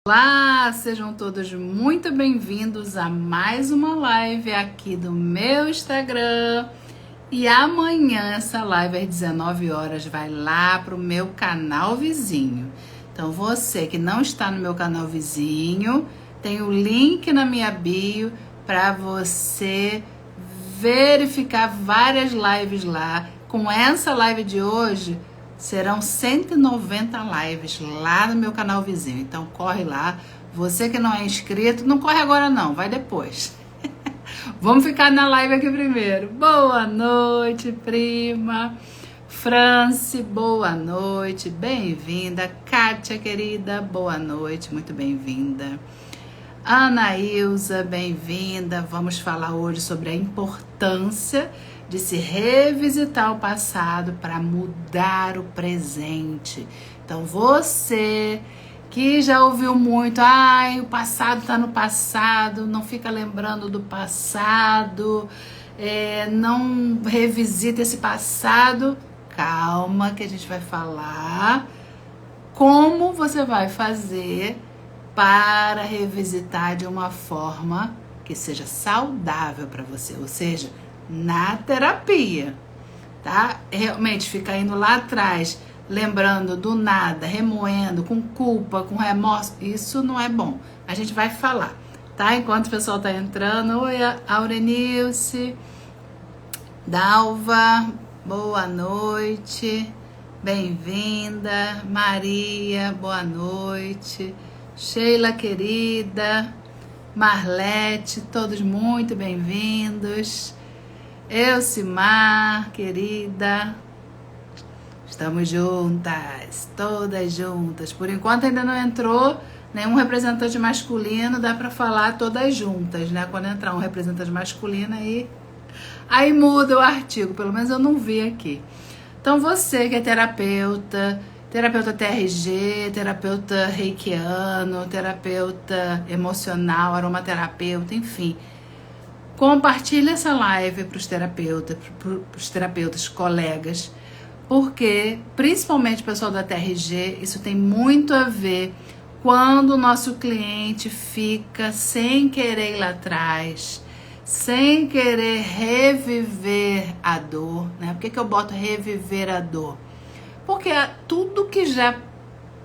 Olá, sejam todos muito bem-vindos a mais uma live aqui do meu Instagram. E amanhã essa live às 19 horas vai lá pro meu canal vizinho. Então você que não está no meu canal vizinho, tem o link na minha bio para você verificar várias lives lá. Com essa live de hoje, serão 190 lives lá no meu canal vizinho. Então corre lá. Você que não é inscrito, não corre agora não, vai depois. Vamos ficar na live aqui primeiro. Boa noite, prima. France, boa noite, bem-vinda. Kátia, querida, boa noite, muito bem-vinda. Ana Ilza, bem-vinda. Vamos falar hoje sobre a importância de se revisitar o passado para mudar o presente. Então você que já ouviu muito, o passado está no passado, não fica lembrando do passado, não revisita esse passado. Calma que a gente vai falar como você vai fazer para revisitar de uma forma que seja saudável para você, ou seja, na terapia, tá? Realmente ficar indo lá atrás, lembrando do nada, remoendo, com culpa, com remorso, isso não é bom. A gente vai falar, tá? Enquanto o pessoal tá entrando. Oi, Aurenilce, Dalva, boa noite, bem-vinda. Maria, boa noite. Sheila, querida, Marlete, todos muito bem-vindos. Elcimar, querida, estamos juntas, todas juntas. Por enquanto ainda não entrou nenhum representante masculino, dá para falar todas juntas, né? Quando entrar um representante masculino, aí muda o artigo, pelo menos eu não vi aqui. Então você que é terapeuta TRG, terapeuta reikiano, terapeuta emocional, aromaterapeuta, enfim, compartilha essa live para os terapeutas, colegas, porque, principalmente o pessoal da TRG, isso tem muito a ver quando o nosso cliente fica sem querer ir lá atrás, sem querer reviver a dor, né? Por que eu boto reviver a dor? Porque tudo que já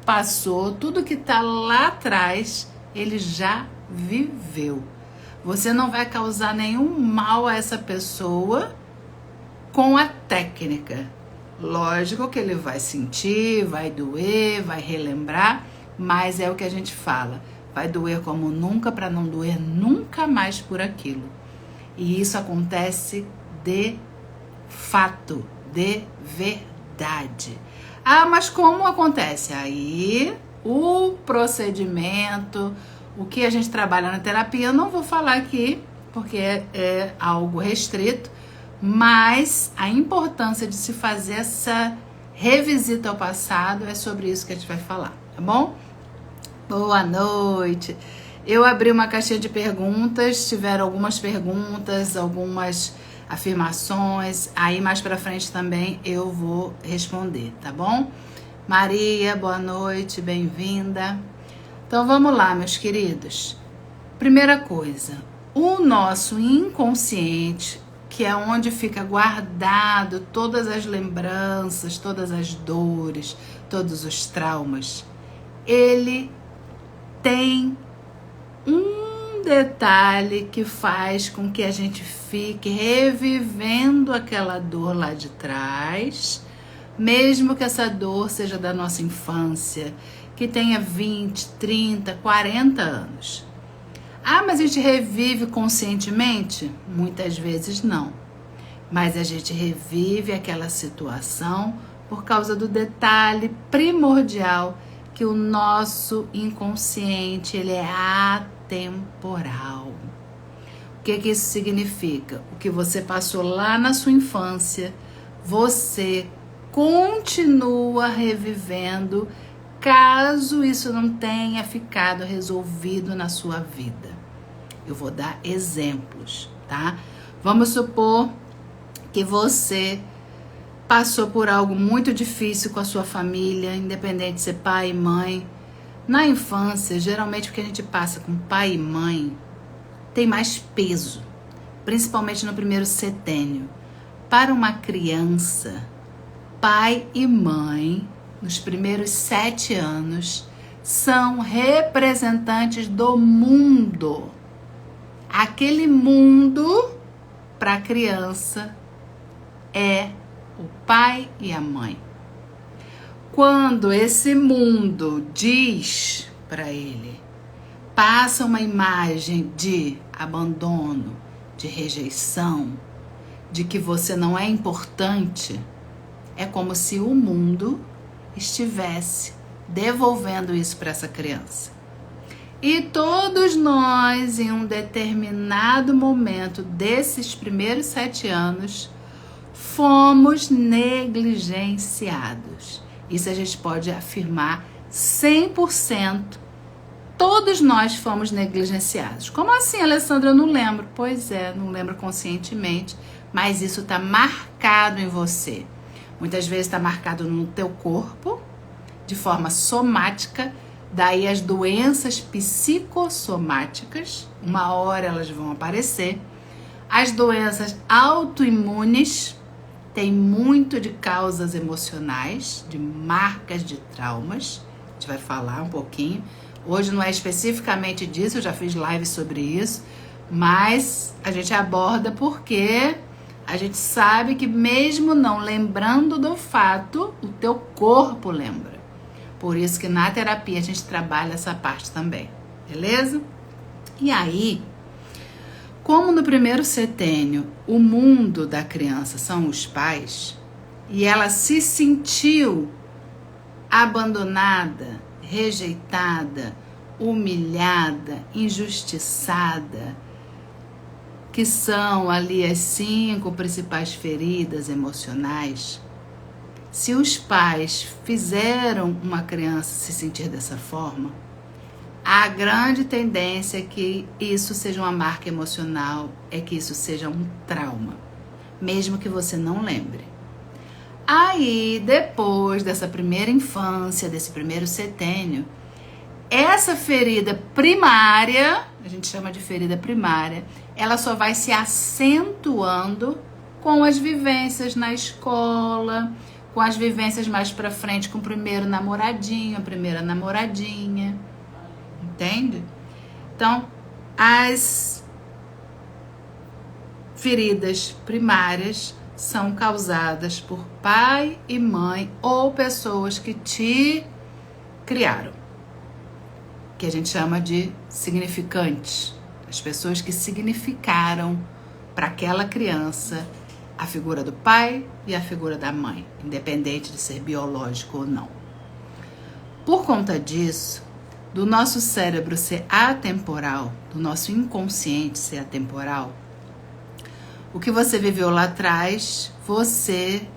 passou, tudo que está lá atrás, ele já viveu. Você não vai causar nenhum mal a essa pessoa com a técnica. Lógico que ele vai sentir, vai doer, vai relembrar, mas é o que a gente fala. Vai doer como nunca para não doer nunca mais por aquilo. E isso acontece de fato, de verdade. Mas como acontece? Aí o procedimento, o que a gente trabalha na terapia, eu não vou falar aqui, porque é algo restrito, mas a importância de se fazer essa revisita ao passado é sobre isso que a gente vai falar, tá bom? Boa noite! Eu abri uma caixinha de perguntas, tiveram algumas perguntas, algumas afirmações, aí mais pra frente também eu vou responder, tá bom? Maria, boa noite, bem-vinda. Então vamos lá, meus queridos. Primeira coisa, o nosso inconsciente, que é onde fica guardado todas as lembranças, todas as dores, todos os traumas, ele tem um detalhe que faz com que a gente fique revivendo aquela dor lá de trás, mesmo que essa dor seja da nossa infância, que tenha 20, 30, 40 anos. Mas a gente revive conscientemente? Muitas vezes não. Mas a gente revive aquela situação por causa do detalhe primordial que o nosso inconsciente, ele é atemporal. O que isso significa? O que você passou lá na sua infância, você continua revivendo caso isso não tenha ficado resolvido na sua vida. Eu vou dar exemplos, tá? Vamos supor que você passou por algo muito difícil com a sua família, independente de ser pai e mãe, Na infância, geralmente o que a gente passa com pai e mãe tem mais peso, principalmente no primeiro setênio. Para uma criança, pai e mãe, nos primeiros 7 anos, são representantes do mundo. Aquele mundo, para a criança, é o pai e a mãe. Quando esse mundo diz para ele, passa uma imagem de abandono, de rejeição, de que você não é importante, é como se o mundo estivesse devolvendo isso para essa criança. E todos nós, em um determinado momento desses primeiros 7 anos, fomos negligenciados. Isso a gente pode afirmar 100%. Todos nós fomos negligenciados. Como assim, Alessandra? Eu não lembro. Pois é, não lembro conscientemente, mas isso está marcado em você. Muitas vezes está marcado no teu corpo, de forma somática, daí as doenças psicossomáticas, uma hora elas vão aparecer. As doenças autoimunes têm muito de causas emocionais, de marcas de traumas. A gente vai falar um pouquinho. Hoje não é especificamente disso, eu já fiz live sobre isso, mas a gente aborda porque a gente sabe que mesmo não lembrando do fato, o teu corpo lembra. Por isso que na terapia a gente trabalha essa parte também, beleza? E aí, como no primeiro setênio o mundo da criança são os pais, e ela se sentiu abandonada, rejeitada, humilhada, injustiçada, que são ali as 5 principais feridas emocionais. Se os pais fizeram uma criança se sentir dessa forma, a grande tendência é que isso seja uma marca emocional, é que isso seja um trauma, mesmo que você não lembre. Aí, depois dessa primeira infância, desse primeiro setênio, essa ferida primária, a gente chama de ferida primária, ela só vai se acentuando com as vivências na escola, com as vivências mais pra frente com o primeiro namoradinho, a primeira namoradinha, entende? Então, as feridas primárias são causadas por pai e mãe ou pessoas que te criaram, que a gente chama de significantes, as pessoas que significaram para aquela criança a figura do pai e a figura da mãe, independente de ser biológico ou não. Por conta disso, do nosso cérebro ser atemporal, do nosso inconsciente ser atemporal, o que você viveu lá atrás, você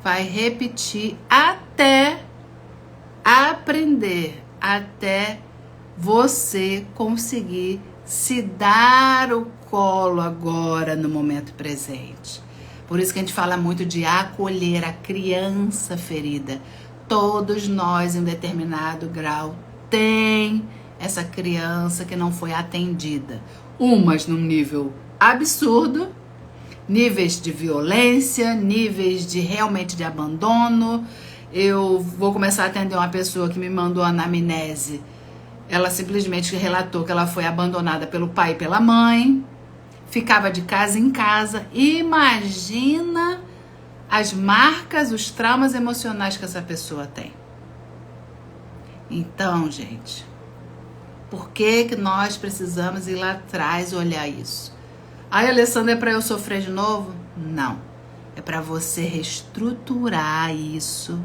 vai repetir até aprender, até você conseguir se dar o colo agora no momento presente. Por isso que a gente fala muito de acolher a criança ferida. Todos nós, em determinado grau, tem essa criança que não foi atendida. Umas num nível absurdo, níveis de violência, níveis de realmente de abandono. Eu vou começar a atender uma pessoa que me mandou a anamnese. Ela simplesmente relatou que ela foi abandonada pelo pai e pela mãe. Ficava de casa em casa. Imagina as marcas, os traumas emocionais que essa pessoa tem. Então, gente, por que nós precisamos ir lá atrás e olhar isso? Ai, Alessandra, é para eu sofrer de novo? Não. É para você reestruturar isso,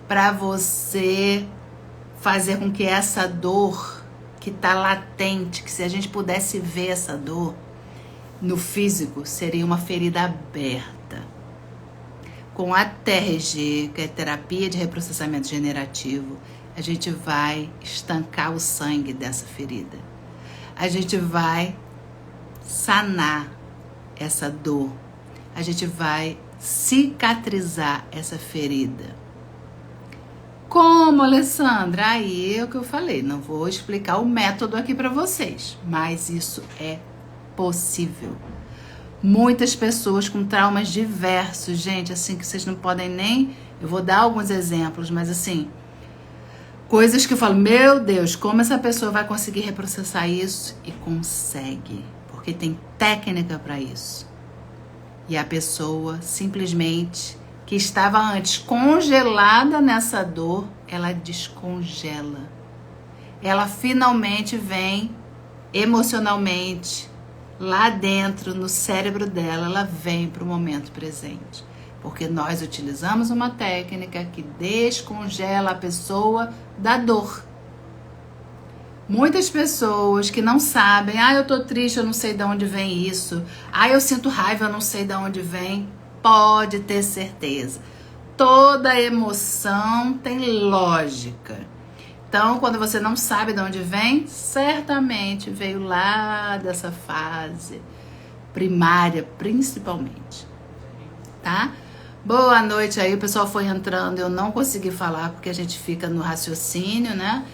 para você fazer com que essa dor que está latente, que se a gente pudesse ver essa dor no físico, seria uma ferida aberta. Com a TRG, que é terapia de reprocessamento generativo, a gente vai estancar o sangue dessa ferida. A gente vai sanar essa dor. A gente vai cicatrizar essa ferida. Como, Alessandra? Aí é o que eu falei, não vou explicar o método aqui para vocês, mas isso é possível. Muitas pessoas com traumas diversos, gente, assim, que vocês não podem nem... Eu vou dar alguns exemplos, mas assim, coisas que eu falo, meu Deus, como essa pessoa vai conseguir reprocessar isso? E consegue, porque tem técnica para isso. E a pessoa simplesmente, que estava antes congelada nessa dor, ela descongela. Ela finalmente vem emocionalmente, lá dentro, no cérebro dela, ela vem para o momento presente. Porque nós utilizamos uma técnica que descongela a pessoa da dor. Muitas pessoas que não sabem, eu tô triste, eu não sei de onde vem isso. Eu sinto raiva, eu não sei de onde vem. Pode ter certeza. Toda emoção tem lógica. Então, quando você não sabe de onde vem, certamente veio lá dessa fase primária, principalmente. Tá? Boa noite aí, o pessoal foi entrando, eu não consegui falar porque a gente fica no raciocínio, né?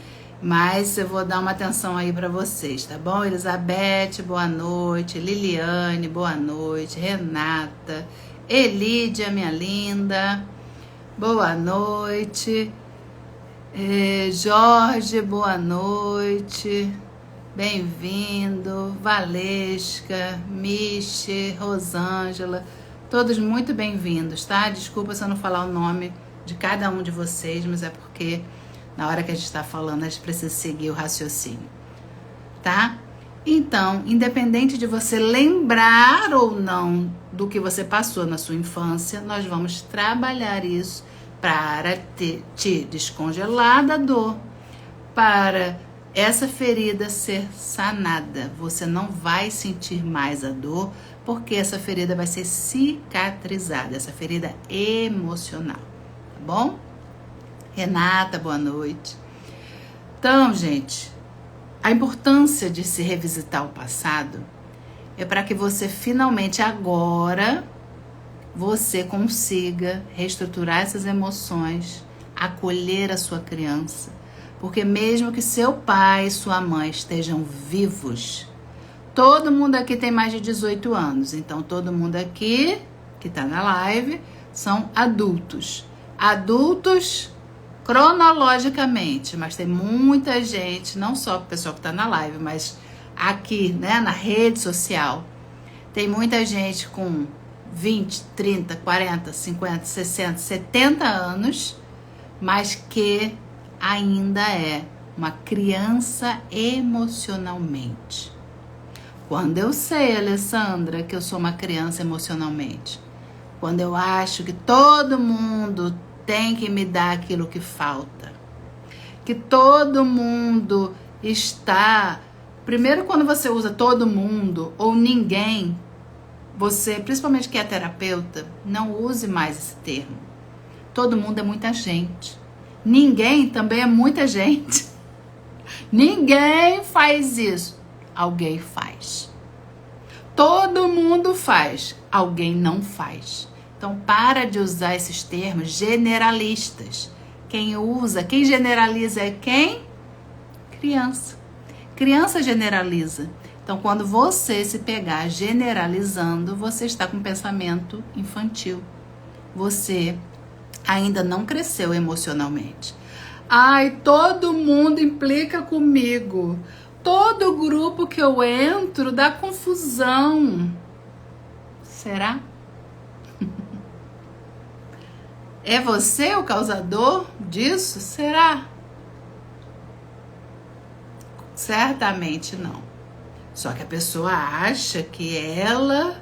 Mas eu vou dar uma atenção aí para vocês, tá bom? Elizabeth, boa noite. Liliane, boa noite. Renata, Elídia, minha linda, boa noite. Jorge, boa noite. Bem-vindo. Valesca, Miche, Rosângela, todos muito bem-vindos, tá? Desculpa se eu não falar o nome de cada um de vocês, mas é porque na hora que a gente está falando, a gente precisa seguir o raciocínio, tá? Então, independente de você lembrar ou não do que você passou na sua infância, nós vamos trabalhar isso para te descongelar da dor, para essa ferida ser sanada. Você não vai sentir mais a dor, porque essa ferida vai ser cicatrizada, essa ferida emocional, tá bom? Renata, boa noite. Então, gente, a importância de se revisitar o passado é para que você finalmente agora você consiga reestruturar essas emoções, acolher a sua criança, porque mesmo que seu pai e sua mãe estejam vivos, todo mundo aqui tem mais de 18 anos, então todo mundo aqui que está na live são adultos. Adultos cronologicamente, mas tem muita gente, não só o pessoal que está na live, mas aqui, né, na rede social, tem muita gente com 20, 30, 40, 50, 60, 70 anos, mas que ainda é uma criança emocionalmente. Quando eu sei, Alessandra, que eu sou uma criança emocionalmente, quando eu acho que todo mundo tem que me dar aquilo que falta, que todo mundo está... Primeiro, quando você usa todo mundo ou ninguém, você, principalmente que é terapeuta, não use mais esse termo. Todo mundo é muita gente. Ninguém também é muita gente. Ninguém faz isso. Alguém faz. Todo mundo faz. Alguém não faz. Então, para de usar esses termos generalistas. Quem usa, quem generaliza é quem? Criança. Criança generaliza. Então, quando você se pegar generalizando, você está com pensamento infantil. Você ainda não cresceu emocionalmente. Todo mundo implica comigo. Todo grupo que eu entro dá confusão. Será? É você o causador disso? Será? Certamente não. Só que a pessoa acha que ela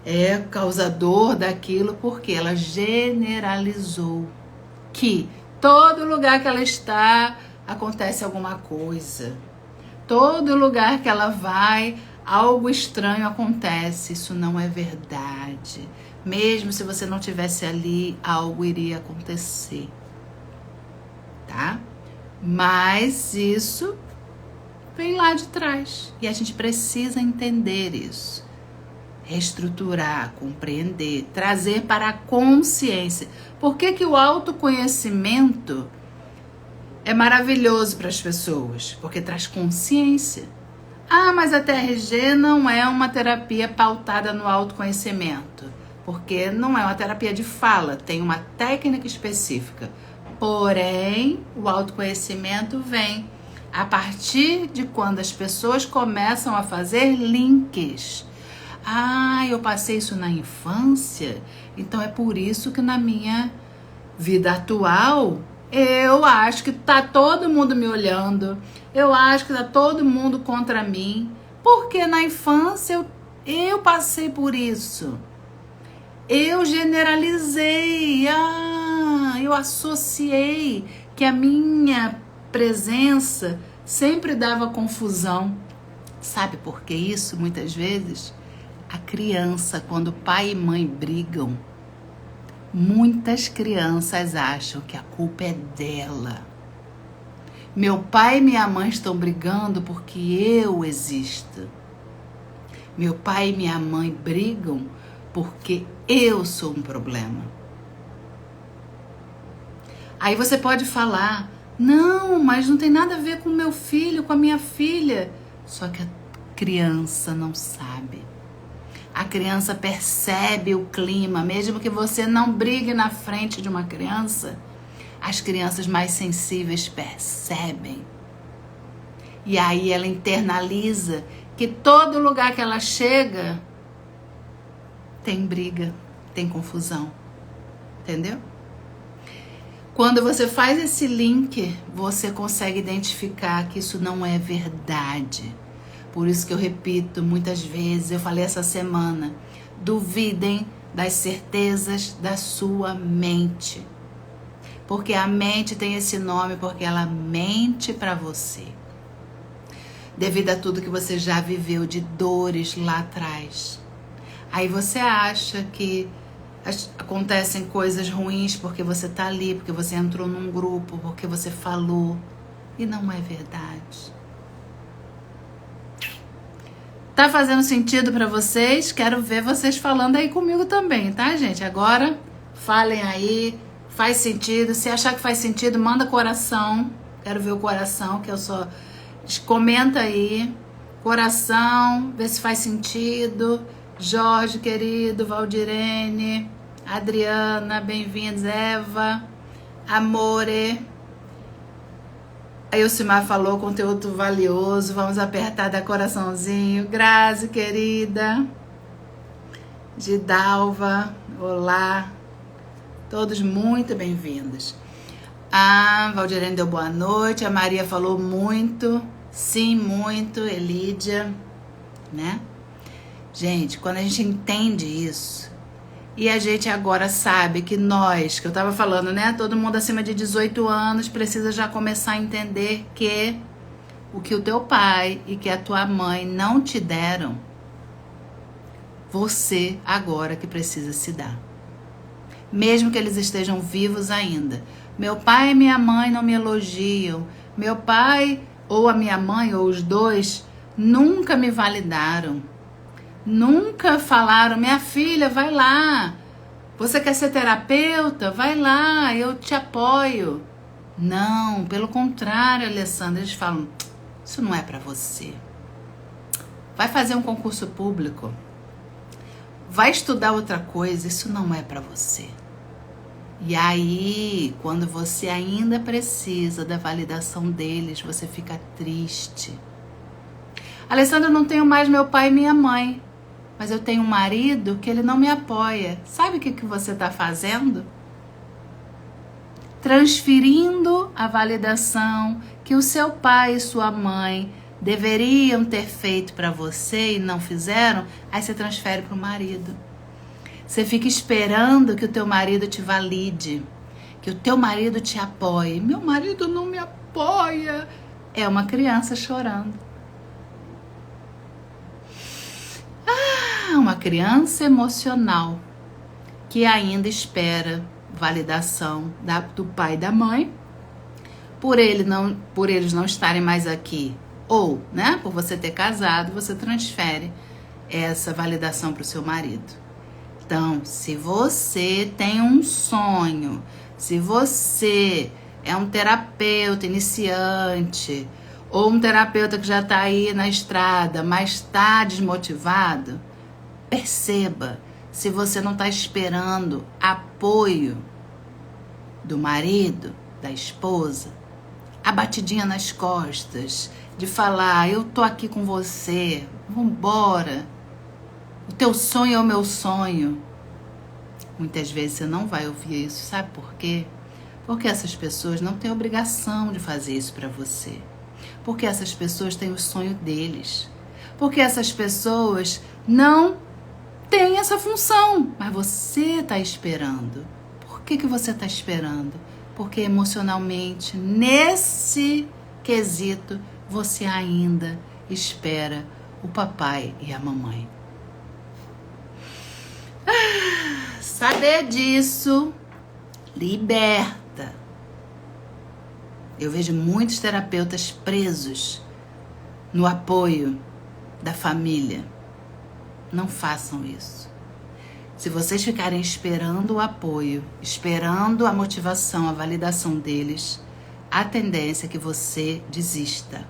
é causador daquilo porque ela generalizou que todo lugar que ela está acontece alguma coisa. Todo lugar que ela vai, algo estranho acontece. Isso não é verdade. Mesmo se você não estivesse ali, algo iria acontecer. Tá? Mas isso vem lá de trás. E a gente precisa entender isso. reestruturar, compreender, trazer para a consciência. Por que que o autoconhecimento é maravilhoso para as pessoas? Porque traz consciência. Ah, mas a TRG não é uma terapia pautada no autoconhecimento, porque não é uma terapia de fala, tem uma técnica específica. Porém, o autoconhecimento vem a partir de quando as pessoas começam a fazer links. Ah, eu passei isso na infância, então é por isso que na minha vida atual eu acho que tá todo mundo me olhando, eu acho que tá todo mundo contra mim, porque na infância eu passei por isso. Eu generalizei, eu associei que a minha presença sempre dava confusão. Sabe por que isso? Muitas vezes, a criança, quando pai e mãe brigam, muitas crianças acham que a culpa é dela. Meu pai e minha mãe estão brigando porque eu existo. Meu pai e minha mãe brigam porque eu sou um problema. Aí você pode falar, não, mas não tem nada a ver com meu filho, com a minha filha. Só que a criança não sabe. A criança percebe o clima, mesmo que você não brigue na frente de uma criança, as crianças mais sensíveis percebem. E aí ela internaliza que todo lugar que ela chega tem briga, tem confusão. Entendeu? Quando você faz esse link, você consegue identificar que isso não é verdade. Por isso que eu repito muitas vezes, eu falei essa semana, duvidem das certezas da sua mente. Porque a mente tem esse nome porque ela mente para você. Devido a tudo que você já viveu de dores lá atrás. Aí você acha que acontecem coisas ruins porque você tá ali, porque você entrou num grupo, porque você falou. E não é verdade. Tá fazendo sentido pra vocês? Quero ver vocês falando aí comigo também, tá, gente? Agora, falem aí. Faz sentido? Se achar que faz sentido, manda coração. Quero ver o coração, que eu só... Comenta aí. Coração, vê se faz sentido. Jorge, querido, Valdirene, Adriana, bem-vindos, Eva, Amore. A Elcimar falou, conteúdo valioso, vamos apertar da coraçãozinho. Grazi, querida. Gidalva, olá. Todos muito bem-vindos. A Valdirene deu boa noite, a Maria falou muito, sim, muito, Elídia, né? Gente, quando a gente entende isso, e a gente agora sabe que nós, que eu tava falando, né? Todo mundo acima de 18 anos precisa já começar a entender que o que o teu pai e que a tua mãe não te deram, você agora que precisa se dar. Mesmo que eles estejam vivos ainda. Meu pai e minha mãe não me elogiam. Meu pai ou a minha mãe, ou os dois, nunca me validaram. Nunca falaram, minha filha, vai lá. Você quer ser terapeuta? Vai lá, eu te apoio. Não, pelo contrário, Alessandra, eles falam, isso não é pra você. Vai fazer um concurso público. Vai estudar outra coisa, isso não é pra você. E aí, quando você ainda precisa da validação deles, você fica triste. Alessandra, eu não tenho mais meu pai e minha mãe, mas eu tenho um marido que ele não me apoia. Sabe o que você está fazendo? Transferindo a validação que o seu pai e sua mãe deveriam ter feito para você e não fizeram, aí você transfere para o marido. Você fica esperando que o teu marido te valide, que o teu marido te apoie. Meu marido não me apoia. É uma criança chorando. Uma criança emocional que ainda espera validação do pai e da mãe, por eles não estarem mais aqui, ou, né, por você ter casado, você transfere essa validação para o seu marido. Então, se você tem um sonho, se você é um terapeuta iniciante ou um terapeuta que já está aí na estrada, mas está desmotivado, perceba se você não está esperando apoio do marido, da esposa, a batidinha nas costas, de falar, eu tô aqui com você, vambora, o teu sonho é o meu sonho. Muitas vezes você não vai ouvir isso, sabe por quê? Porque essas pessoas não têm obrigação de fazer isso para você. Porque essas pessoas têm o sonho deles. Porque essas pessoas não têm essa função, mas você está esperando. Por que você está esperando? Porque emocionalmente, nesse quesito, você ainda espera o papai e a mamãe. Saber disso liberta. Eu vejo muitos terapeutas presos no apoio da família. Não façam isso. Se vocês ficarem esperando o apoio, esperando a motivação, a validação deles, a tendência é que você desista.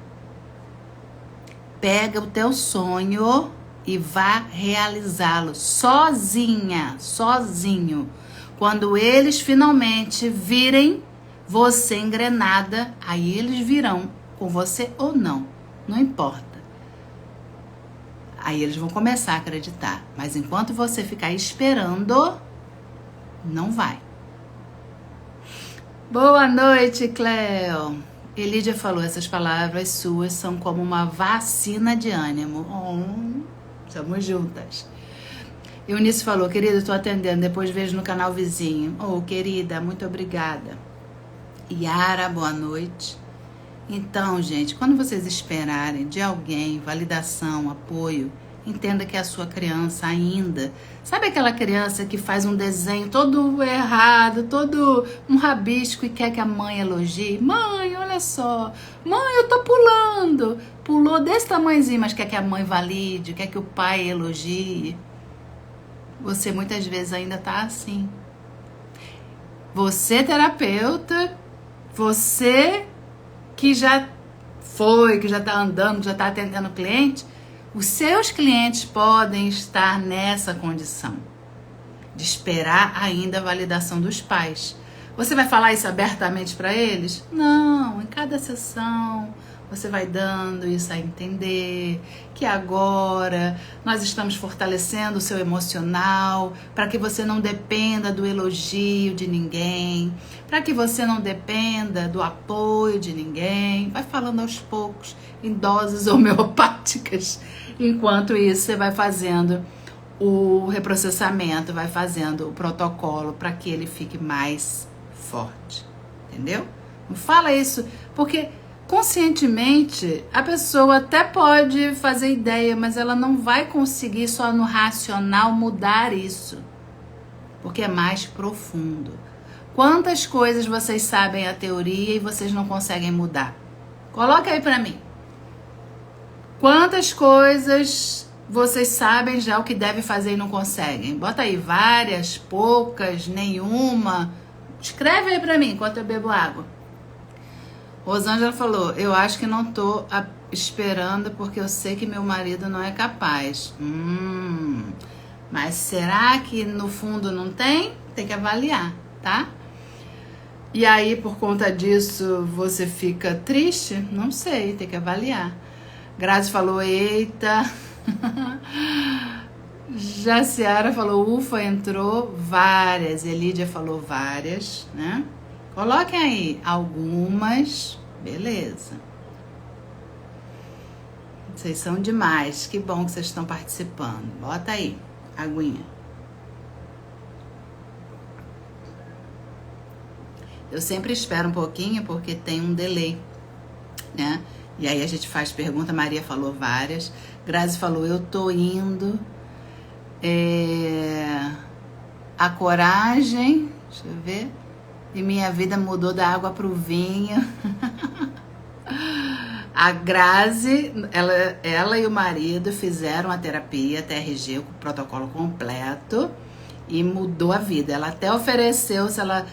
Pega o teu sonho e vá realizá-lo sozinha, sozinho. Quando eles finalmente virem você engrenada, aí eles virão com você ou não, não importa. Aí eles vão começar a acreditar. Mas enquanto você ficar esperando, não vai. Boa noite, Cleo. Elídia falou, essas palavras suas são como uma vacina de ânimo. Estamos juntas. Eunice falou, querida, estou atendendo, depois vejo no canal vizinho. Querida, muito obrigada. Yara, boa noite. Então, gente, quando vocês esperarem de alguém validação, apoio, entenda que é a sua criança ainda. Sabe aquela criança que faz um desenho todo errado, todo um rabisco e quer que a mãe elogie? Mãe, olha só. Mãe, eu tô pulando. Pulou desse tamanhozinho, mas quer que a mãe valide, quer que o pai elogie. Você muitas vezes ainda tá assim. Você, terapeuta, você que já foi, que já está andando, que já está atendendo o cliente, os seus clientes podem estar nessa condição de esperar ainda a validação dos pais. Você vai falar isso abertamente para eles? Não, em cada sessão você vai dando isso a entender, que agora nós estamos fortalecendo o seu emocional, para que você não dependa do elogio de ninguém, para que você não dependa do apoio de ninguém. Vai falando aos poucos, em doses homeopáticas. Enquanto isso, você vai fazendo o reprocessamento, vai fazendo o protocolo para que ele fique mais forte. Entendeu? Não fala isso, porque conscientemente, a pessoa até pode fazer ideia, mas ela não vai conseguir só no racional mudar isso, porque é mais profundo. Quantas coisas vocês sabem a teoria e vocês não conseguem mudar? Coloca aí pra mim. Quantas coisas vocês sabem já o que deve fazer e não conseguem? Bota aí várias, poucas, nenhuma. Escreve aí pra mim enquanto eu bebo água. Rosângela falou, eu acho que não tô esperando porque eu sei que meu marido não é capaz. Mas será que no fundo não tem? Tem que avaliar, tá? E aí, por conta disso, você fica triste? Não sei, tem que avaliar. Grazi falou, eita. Jaciara falou, ufa, entrou várias. Elídia falou várias, né? Coloquem aí algumas, beleza. Vocês são demais, que bom que vocês estão participando. Bota aí, aguinha. Eu sempre espero um pouquinho porque tem um delay, né? E aí a gente faz pergunta, Maria falou várias. Grazi falou, eu tô indo. A coragem, deixa eu ver. E minha vida mudou da água pro vinho. A Grazi, ela e o marido fizeram a terapia TRG, o protocolo completo, e mudou a vida. Ela até ofereceu se ela,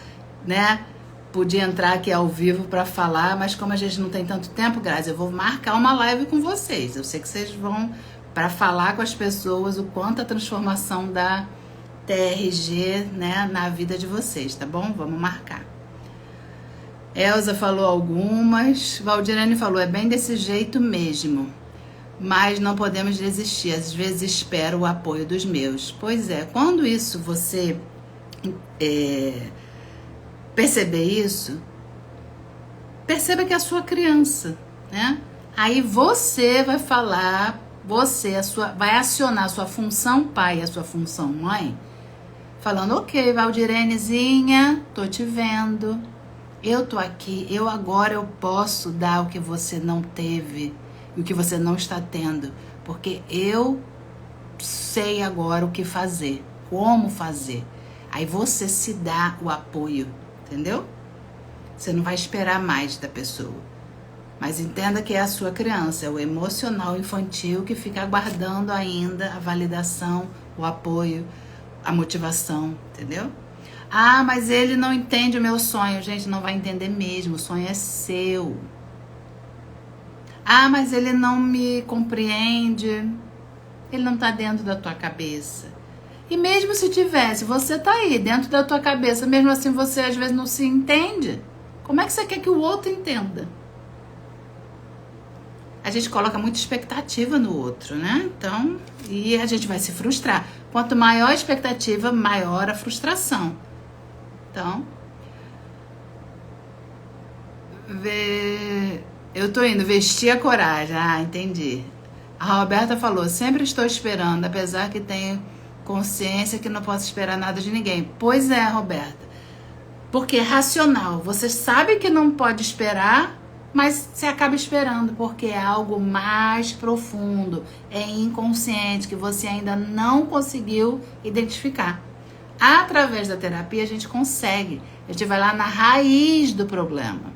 né, podia entrar aqui ao vivo para falar, mas como a gente não tem tanto tempo, Grazi, eu vou marcar uma live com vocês. Eu sei que vocês vão para falar com as pessoas o quanto a transformação da TRG, né, na vida de vocês, tá bom? Vamos marcar. Elza falou algumas, Valdirene falou, é bem desse jeito mesmo, mas não podemos desistir, às vezes espero o apoio dos meus. Pois é, quando isso você perceber isso, perceba que é a sua criança, né? Aí você vai falar, vai acionar a sua função pai e a sua função mãe, falando, ok, Valdirenezinha, tô te vendo, eu tô aqui, agora eu posso dar o que você não teve e o que você não está tendo, porque eu sei agora o que fazer, como fazer. Aí você se dá o apoio, entendeu? Você não vai esperar mais da pessoa. Mas entenda que é a sua criança, é o emocional infantil que fica aguardando ainda a validação, o apoio, a motivação, entendeu? Ah, mas ele não entende o meu sonho. Gente, não vai entender mesmo, o sonho é seu. Ah, mas ele não me compreende. Ele não tá dentro da tua cabeça. E mesmo se tivesse, você tá aí, dentro da tua cabeça, mesmo assim você às vezes não se entende. Como é que você quer que o outro entenda? A gente coloca muita expectativa no outro, né? Então, e a gente vai se frustrar. Quanto maior a expectativa, maior a frustração. Então, eu tô indo vestir a coragem. Ah, entendi. A Roberta falou, sempre estou esperando, apesar que tenho consciência que não posso esperar nada de ninguém. Pois é, Roberta. Porque é racional. Você sabe que não pode esperar, mas você acaba esperando, porque é algo mais profundo, é inconsciente, que você ainda não conseguiu identificar. Através da terapia a gente consegue, a gente vai lá na raiz do problema.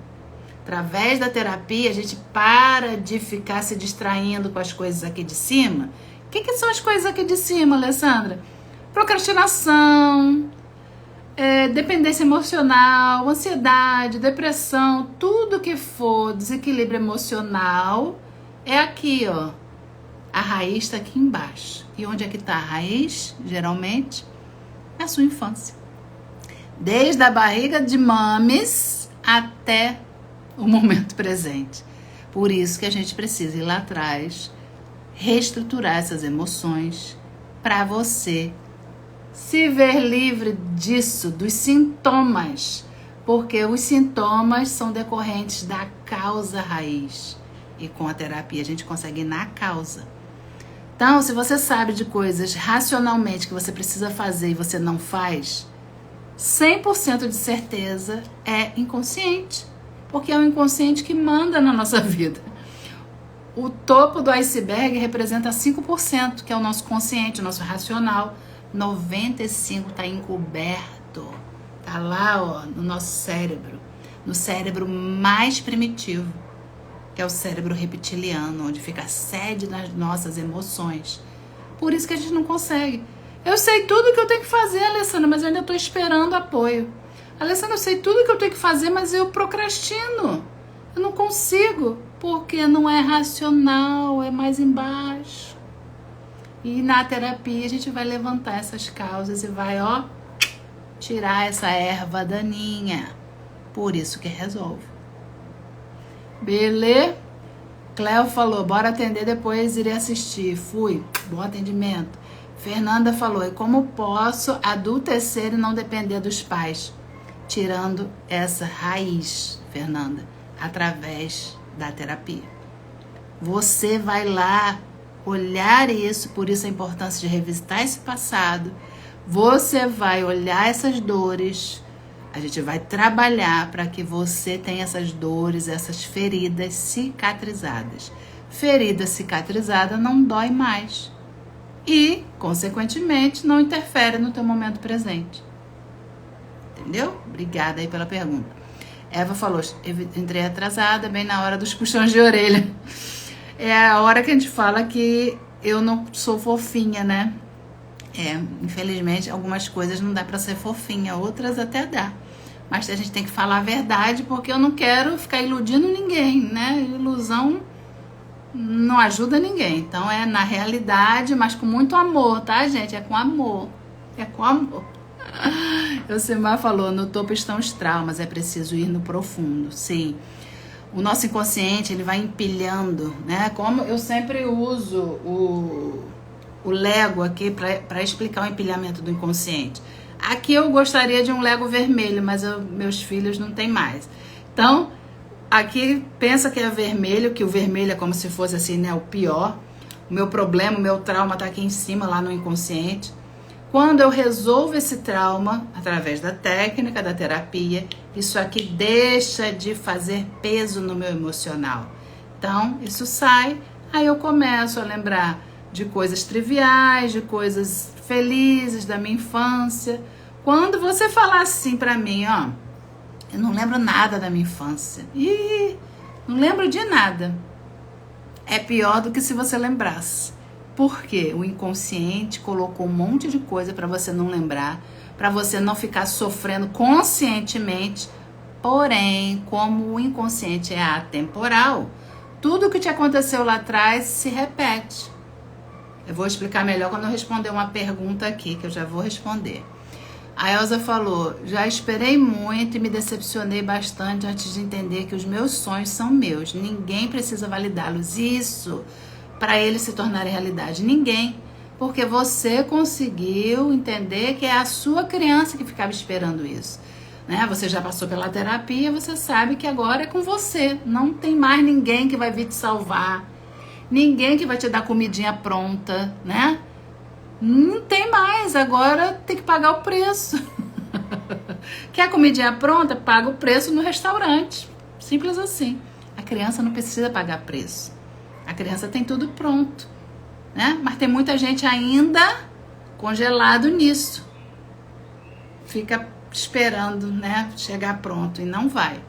Através da terapia a gente para de ficar se distraindo com as coisas aqui de cima. O que são as coisas aqui de cima, Alessandra? Procrastinação, dependência emocional, ansiedade, depressão, tudo que for desequilíbrio emocional é aqui, ó. A raiz está aqui embaixo. E onde é que está a raiz? Geralmente é a sua infância. Desde a barriga de mames até o momento presente. Por isso que a gente precisa ir lá atrás, reestruturar essas emoções para você se ver livre disso, dos sintomas, porque os sintomas são decorrentes da causa raiz. E com a terapia a gente consegue ir na causa. Então, se você sabe de coisas racionalmente que você precisa fazer e você não faz, 100% de certeza é inconsciente, porque é o inconsciente que manda na nossa vida. O topo do iceberg representa 5%, que é o nosso consciente, o nosso racional. 95% está encoberto, está lá, ó, no nosso cérebro, no cérebro mais primitivo, que é o cérebro reptiliano, onde fica a sede das nossas emoções. Por isso que a gente não consegue. Eu sei tudo que eu tenho que fazer, Alessandra, mas eu ainda estou esperando apoio. Alessandra, eu sei tudo que eu tenho que fazer, mas eu procrastino. Eu não consigo, porque não é racional, é mais embaixo. E na terapia a gente vai levantar essas causas e vai, ó, tirar essa erva daninha. Por isso que resolve. Beleza? Cleo falou, bora atender, depois irei assistir. Fui, bom atendimento. Fernanda falou, e como posso adultecer e não depender dos pais? Tirando essa raiz, Fernanda, através da terapia. Você vai lá olhar isso, por isso a importância de revisitar esse passado. Você vai olhar essas dores, a gente vai trabalhar para que você tenha essas dores, essas feridas cicatrizadas. Ferida cicatrizada não dói mais e, consequentemente, não interfere no teu momento presente. Entendeu? Obrigada aí pela pergunta. Eva falou, entrei atrasada, bem na hora dos puxões de orelha. É a hora que a gente fala que eu não sou fofinha, né? Infelizmente, algumas coisas não dá pra ser fofinha, outras até dá. Mas a gente tem que falar a verdade, porque eu não quero ficar iludindo ninguém, né? Ilusão não ajuda ninguém. Então é na realidade, mas com muito amor, tá, gente? É com amor. É com amor. O Simar falou, no topo estão os traumas, é preciso ir no profundo. Sim. O nosso inconsciente, ele vai empilhando, né? Como eu sempre uso o Lego aqui para explicar o empilhamento do inconsciente. Aqui eu gostaria de um Lego vermelho, mas meus filhos não têm mais. Então, aqui pensa que é vermelho, que o vermelho é como se fosse assim, né? O pior. O meu problema, o meu trauma tá aqui em cima, lá no inconsciente. Quando eu resolvo esse trauma, através da técnica, da terapia, isso aqui deixa de fazer peso no meu emocional. Então, isso sai, aí eu começo a lembrar de coisas triviais, de coisas felizes da minha infância. Quando você falar assim pra mim, ó, eu não lembro nada da minha infância. Não lembro de nada. É pior do que se você lembrasse. Porque o inconsciente colocou um monte de coisa para você não lembrar, para você não ficar sofrendo conscientemente. Porém, como o inconsciente é atemporal, tudo que te aconteceu lá atrás se repete. Eu vou explicar melhor quando eu responder uma pergunta aqui, que eu já vou responder. A Elza falou, já esperei muito e me decepcionei bastante antes de entender que os meus sonhos são meus. Ninguém precisa validá-los. Isso, para eles se tornarem realidade. Ninguém. Porque você conseguiu entender que é a sua criança que ficava esperando isso. Né? Você já passou pela terapia, você sabe que agora é com você. Não tem mais ninguém que vai vir te salvar. Ninguém que vai te dar comidinha pronta, né? Não tem mais, agora tem que pagar o preço. Quer comidinha pronta? Paga o preço no restaurante. Simples assim. A criança não precisa pagar preço. A criança tem tudo pronto, né? Mas tem muita gente ainda congelado nisso. Fica esperando, né? Chegar pronto e não vai.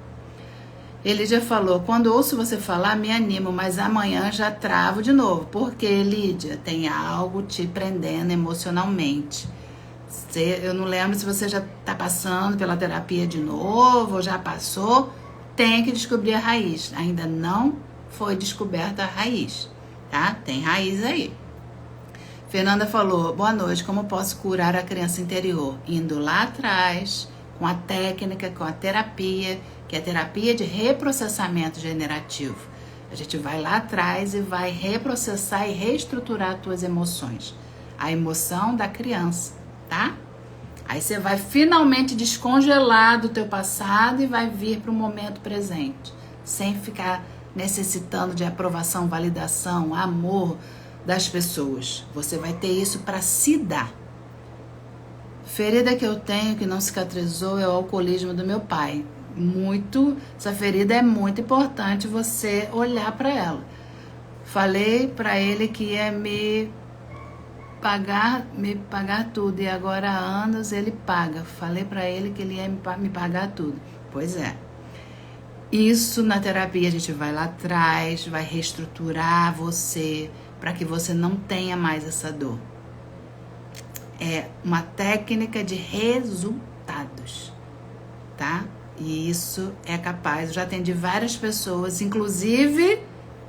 Lídia falou, quando ouço você falar, me animo, mas amanhã já travo de novo. Por quê, Lídia? Tem algo te prendendo emocionalmente. Eu não lembro se você já está passando pela terapia de novo ou já passou. Tem que descobrir a raiz. Ainda não foi descoberta a raiz, tá? Tem raiz aí. Fernanda falou, boa noite, como posso curar a criança interior? Indo lá atrás, com a técnica, com a terapia, que é a terapia de reprocessamento generativo. A gente vai lá atrás e vai reprocessar e reestruturar as tuas emoções. A emoção da criança, tá? Aí você vai finalmente descongelar do teu passado e vai vir para o momento presente, sem ficar necessitando de aprovação, validação, amor das pessoas. Você vai ter isso para se dar. Ferida que eu tenho que não cicatrizou é o alcoolismo do meu pai. Essa ferida é muito importante você olhar para ela. Falei para ele que ia me pagar tudo e agora há anos ele paga. Falei para ele que ele ia me pagar tudo. Pois é. Isso na terapia a gente vai lá atrás, vai reestruturar você para que você não tenha mais essa dor. É uma técnica de resultados, tá? E isso é capaz. Eu já atendi várias pessoas, inclusive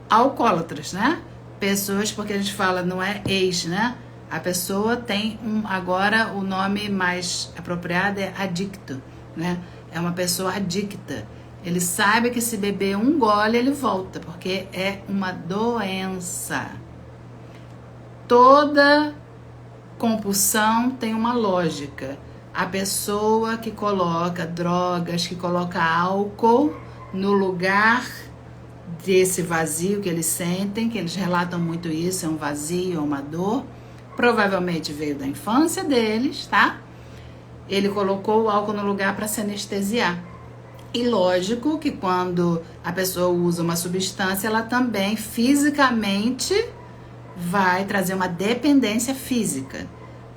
alcoólatras, né? Pessoas, porque a gente fala, não é ex, né? A pessoa tem agora o nome mais apropriado é adicto, né? É uma pessoa adicta. Ele sabe que se beber um gole, ele volta, porque é uma doença. Toda compulsão tem uma lógica. A pessoa que coloca drogas, que coloca álcool no lugar desse vazio que eles sentem, que eles relatam muito isso, é um vazio, é uma dor, provavelmente veio da infância deles, tá? Ele colocou o álcool no lugar para se anestesiar. E lógico que quando a pessoa usa uma substância, ela também fisicamente vai trazer uma dependência física.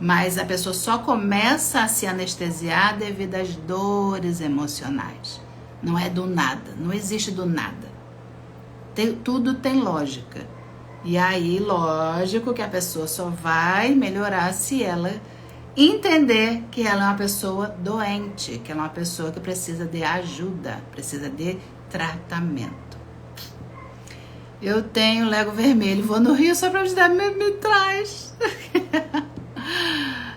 Mas a pessoa só começa a se anestesiar devido às dores emocionais. Não é do nada, não existe do nada. Tudo tem lógica. E aí, lógico que a pessoa só vai melhorar se ela entender que ela é uma pessoa doente, que ela é uma pessoa que precisa de ajuda, precisa de tratamento. Eu tenho Lego vermelho, vou no Rio só pra ajudar, me traz.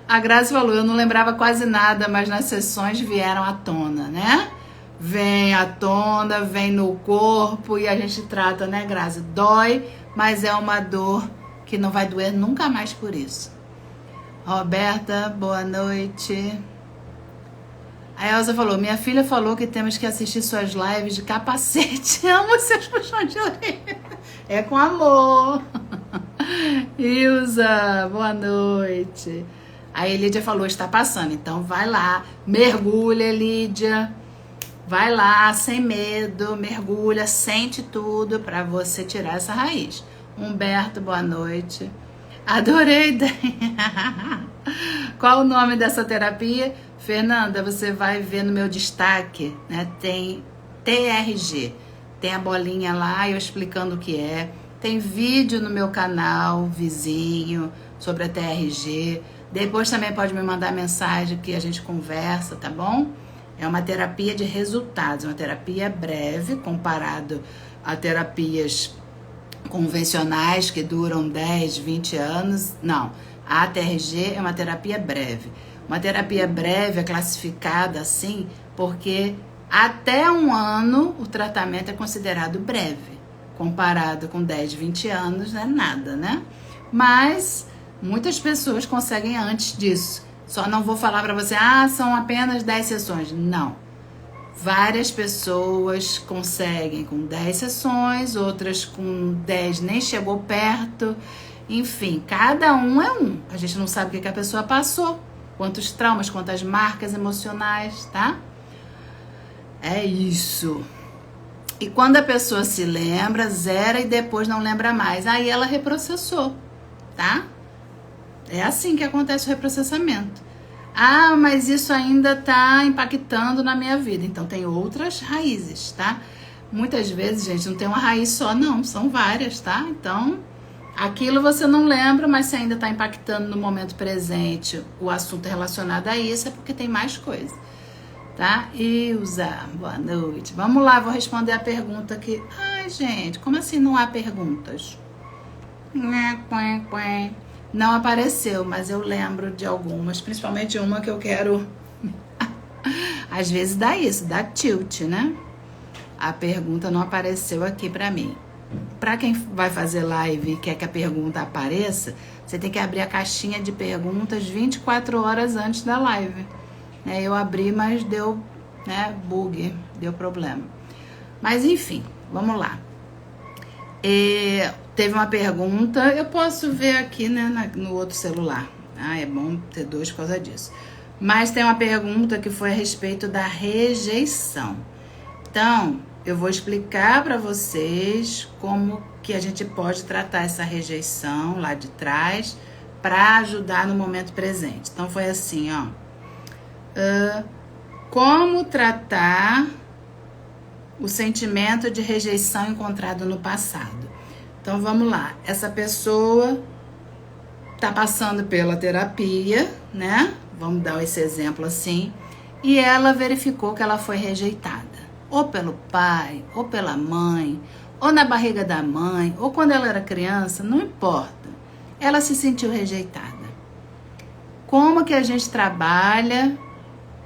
A Grazi falou, eu não lembrava quase nada, mas nas sessões vieram à tona, né? Vem à tona, vem no corpo e a gente trata, né, Grazi? Dói, mas é uma dor que não vai doer nunca mais por isso. Roberta, boa noite. A Elza falou, minha filha falou que temos que assistir suas lives de capacete. Amo seus puxões de orelha. É com amor. Ilza, boa noite. A Lídia falou, está passando, então vai lá, mergulha, Lídia. Vai lá, sem medo, mergulha, sente tudo para você tirar essa raiz. Humberto, boa noite. Adorei. Qual o nome dessa terapia? Fernanda, você vai ver no meu destaque, né? Tem TRG. Tem a bolinha lá, eu explicando o que é. Tem vídeo no meu canal, vizinho, sobre a TRG. Depois também pode me mandar mensagem que a gente conversa, tá bom? É uma terapia de resultados, uma terapia breve comparado a terapias convencionais que duram 10, 20 anos. Não, a TRG é uma terapia breve. Uma terapia breve é classificada assim porque até 1 ano o tratamento é considerado breve. Comparado com 10, 20 anos não é nada, né? Mas muitas pessoas conseguem antes disso. Só não vou falar para você, são apenas 10 sessões. Não. Várias pessoas conseguem com 10 sessões, outras com 10 nem chegou perto. Enfim, cada um é um. A gente não sabe o que a pessoa passou, quantos traumas, quantas marcas emocionais, tá? É isso. E quando a pessoa se lembra, zera e depois não lembra mais. Aí ela reprocessou, tá? É assim que acontece o reprocessamento. Mas isso ainda tá impactando na minha vida. Então tem outras raízes, tá? Muitas vezes, gente, não tem uma raiz só, não. São várias, tá? Então, aquilo você não lembra, mas se ainda tá impactando no momento presente o assunto relacionado a isso, é porque tem mais coisa, tá? Ilza, boa noite. Vamos lá, vou responder a pergunta aqui. Ai, gente, como assim não há perguntas? Não apareceu, mas eu lembro de algumas, principalmente uma que eu quero. Às vezes dá isso, dá tilt, né? A pergunta não apareceu aqui pra mim. Pra quem vai fazer live e quer que a pergunta apareça, você tem que abrir a caixinha de perguntas 24 horas antes da live. Eu abri, mas deu, né, bug, deu problema. Mas enfim, vamos lá. Teve uma pergunta, eu posso ver aqui, né, no outro celular. É bom ter dois por causa disso. Mas tem uma pergunta que foi a respeito da rejeição. Então, eu vou explicar para vocês como que a gente pode tratar essa rejeição lá de trás para ajudar no momento presente. Então, foi assim, ó. Como tratar o sentimento de rejeição encontrado no passado. Então, vamos lá. Essa pessoa tá passando pela terapia, né? Vamos dar esse exemplo assim. E ela verificou que ela foi rejeitada. Ou pelo pai, ou pela mãe, ou na barriga da mãe, ou quando ela era criança, não importa. Ela se sentiu rejeitada. Como que a gente trabalha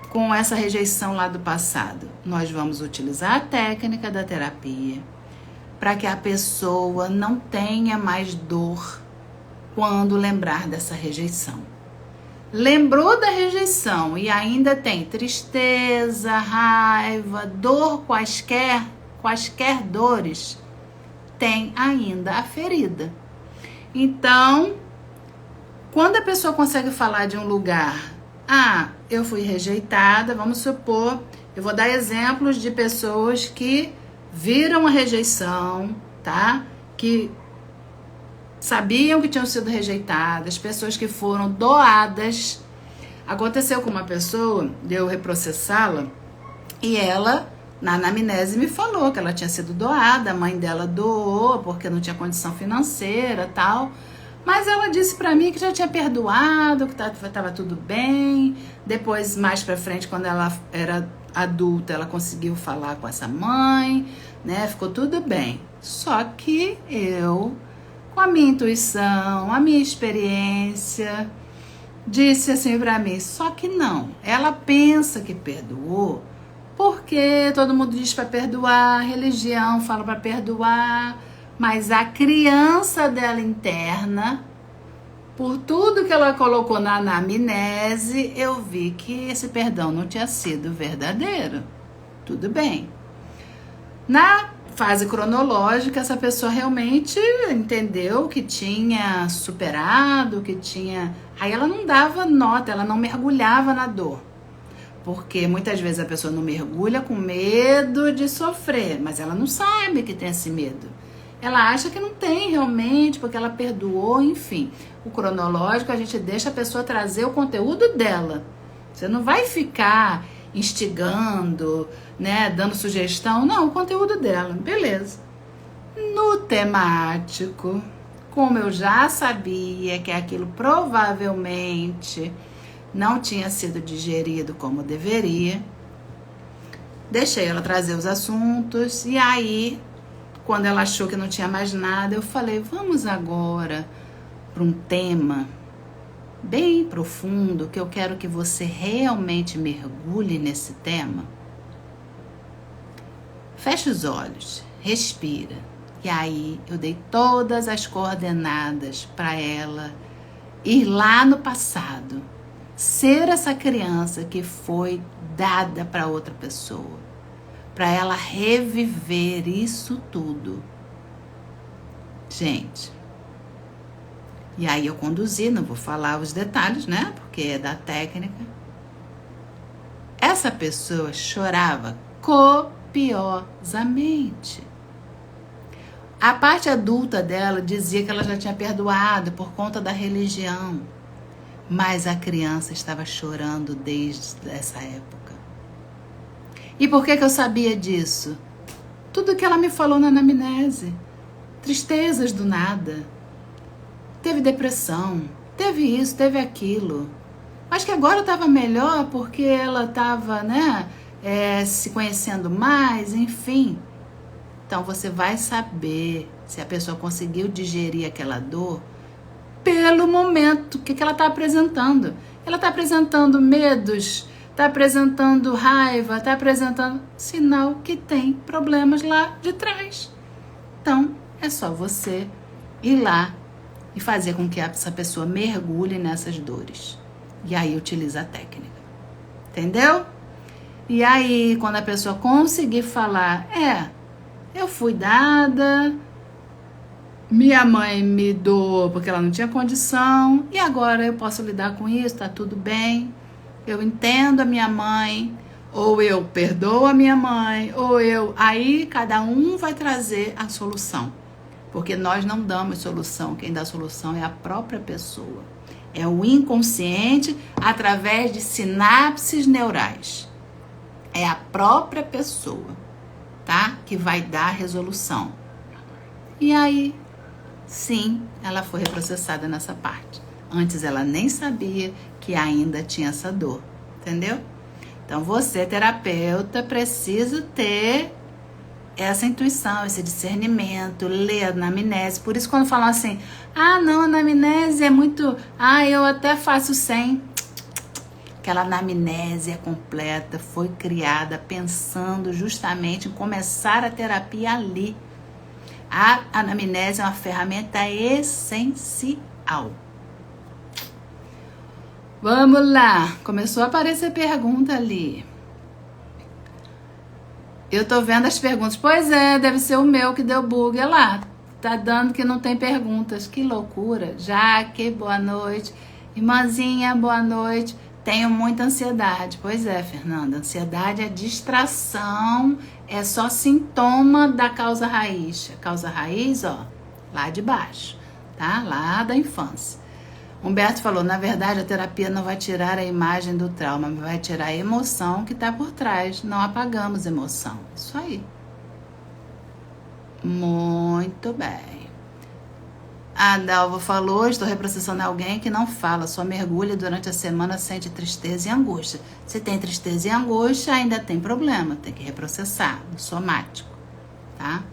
com essa rejeição lá do passado? Nós vamos utilizar a técnica da terapia para que a pessoa não tenha mais dor quando lembrar dessa rejeição. Lembrou da rejeição e ainda tem tristeza, raiva, dor, quaisquer dores, tem ainda a ferida. Então, quando a pessoa consegue falar de um lugar, eu fui rejeitada, vamos supor, eu vou dar exemplos de pessoas que viram a rejeição, tá? Que sabiam que tinham sido rejeitadas, pessoas que foram doadas. Aconteceu com uma pessoa, de eu reprocessá-la, e ela, Na anamnese me falou que ela tinha sido doada, a mãe dela doou porque não tinha condição financeira, tal. Mas ela disse pra mim que já tinha perdoado, que tava tudo bem. Depois, mais pra frente, quando ela era adulta, ela conseguiu falar com essa mãe, né? Ficou tudo bem. Só que eu, com a minha intuição, a minha experiência, disse assim pra mim, só que não. Ela pensa que perdoou, porque todo mundo diz pra perdoar, a religião fala pra perdoar, mas a criança dela interna, por tudo que ela colocou na anamnese, eu vi que esse perdão não tinha sido verdadeiro. Tudo bem. Na fase cronológica, essa pessoa realmente entendeu que tinha superado, que tinha... Aí ela não dava nota, ela não mergulhava na dor. Porque muitas vezes a pessoa não mergulha com medo de sofrer, mas ela não sabe que tem esse medo. Ela acha que não tem realmente, porque ela perdoou, enfim. O cronológico, a gente deixa a pessoa trazer o conteúdo dela. Você não vai ficar instigando, né, dando sugestão. Não, o conteúdo dela, beleza. No temático, como eu já sabia que aquilo provavelmente não tinha sido digerido como deveria, deixei ela trazer os assuntos e aí, quando ela achou que não tinha mais nada, eu falei, vamos agora para um tema bem profundo, que eu quero que você realmente mergulhe nesse tema. Fecha os olhos, respira. E aí eu dei todas as coordenadas para ela ir lá no passado, ser essa criança que foi dada para outra pessoa, para ela reviver isso tudo. Gente, e aí eu conduzi, não vou falar os detalhes, né? Porque é da técnica. Essa pessoa chorava copiosamente. A parte adulta dela dizia que ela já tinha perdoado por conta da religião, mas a criança estava chorando desde essa época. E por que eu sabia disso? Tudo que ela me falou na anamnese. Tristezas do nada. Teve depressão, teve isso, teve aquilo. Mas que agora estava melhor porque ela estava, né, se conhecendo mais, enfim. Então você vai saber se a pessoa conseguiu digerir aquela dor pelo momento. O que ela está apresentando? Ela está apresentando medos, está apresentando raiva, está apresentando sinal que tem problemas lá de trás. Então é só você ir lá e fazer com que essa pessoa mergulhe nessas dores. E aí utiliza a técnica. Entendeu? E aí, quando a pessoa conseguir falar, eu fui dada, minha mãe me doou porque ela não tinha condição, e agora eu posso lidar com isso, tá tudo bem, eu entendo a minha mãe, ou eu perdoo a minha mãe, ou aí cada um vai trazer a solução. Porque nós não damos solução, quem dá solução é a própria pessoa. É o inconsciente através de sinapses neurais. É a própria pessoa, tá? Que vai dar a resolução. E aí, sim, ela foi reprocessada nessa parte. Antes ela nem sabia que ainda tinha essa dor, entendeu? Então você, terapeuta, precisa ter essa intuição, esse discernimento, ler a anamnese. Por isso quando falam assim, não, a anamnese é muito... eu até faço sem. Aquela anamnese é completa, foi criada pensando justamente em começar a terapia ali. A anamnese é uma ferramenta essencial. Vamos lá, começou a aparecer pergunta ali. Eu tô vendo as perguntas. Pois é, deve ser o meu que deu bug. Olha lá, tá dando que não tem perguntas. Que loucura. Jaque, boa noite. Irmãzinha, boa noite. Tenho muita ansiedade. Pois é, Fernanda. Ansiedade é distração. É só sintoma da causa raiz. A causa raiz, ó, lá de baixo. Tá? Lá da infância. Humberto falou, na verdade a terapia não vai tirar a imagem do trauma, mas vai tirar a emoção que está por trás. Não apagamos emoção. Isso aí. Muito bem. A Dalva falou, estou reprocessando alguém que não fala, só mergulha durante a semana, sente tristeza e angústia. Se tem tristeza e angústia, ainda tem problema, tem que reprocessar, no somático, tá?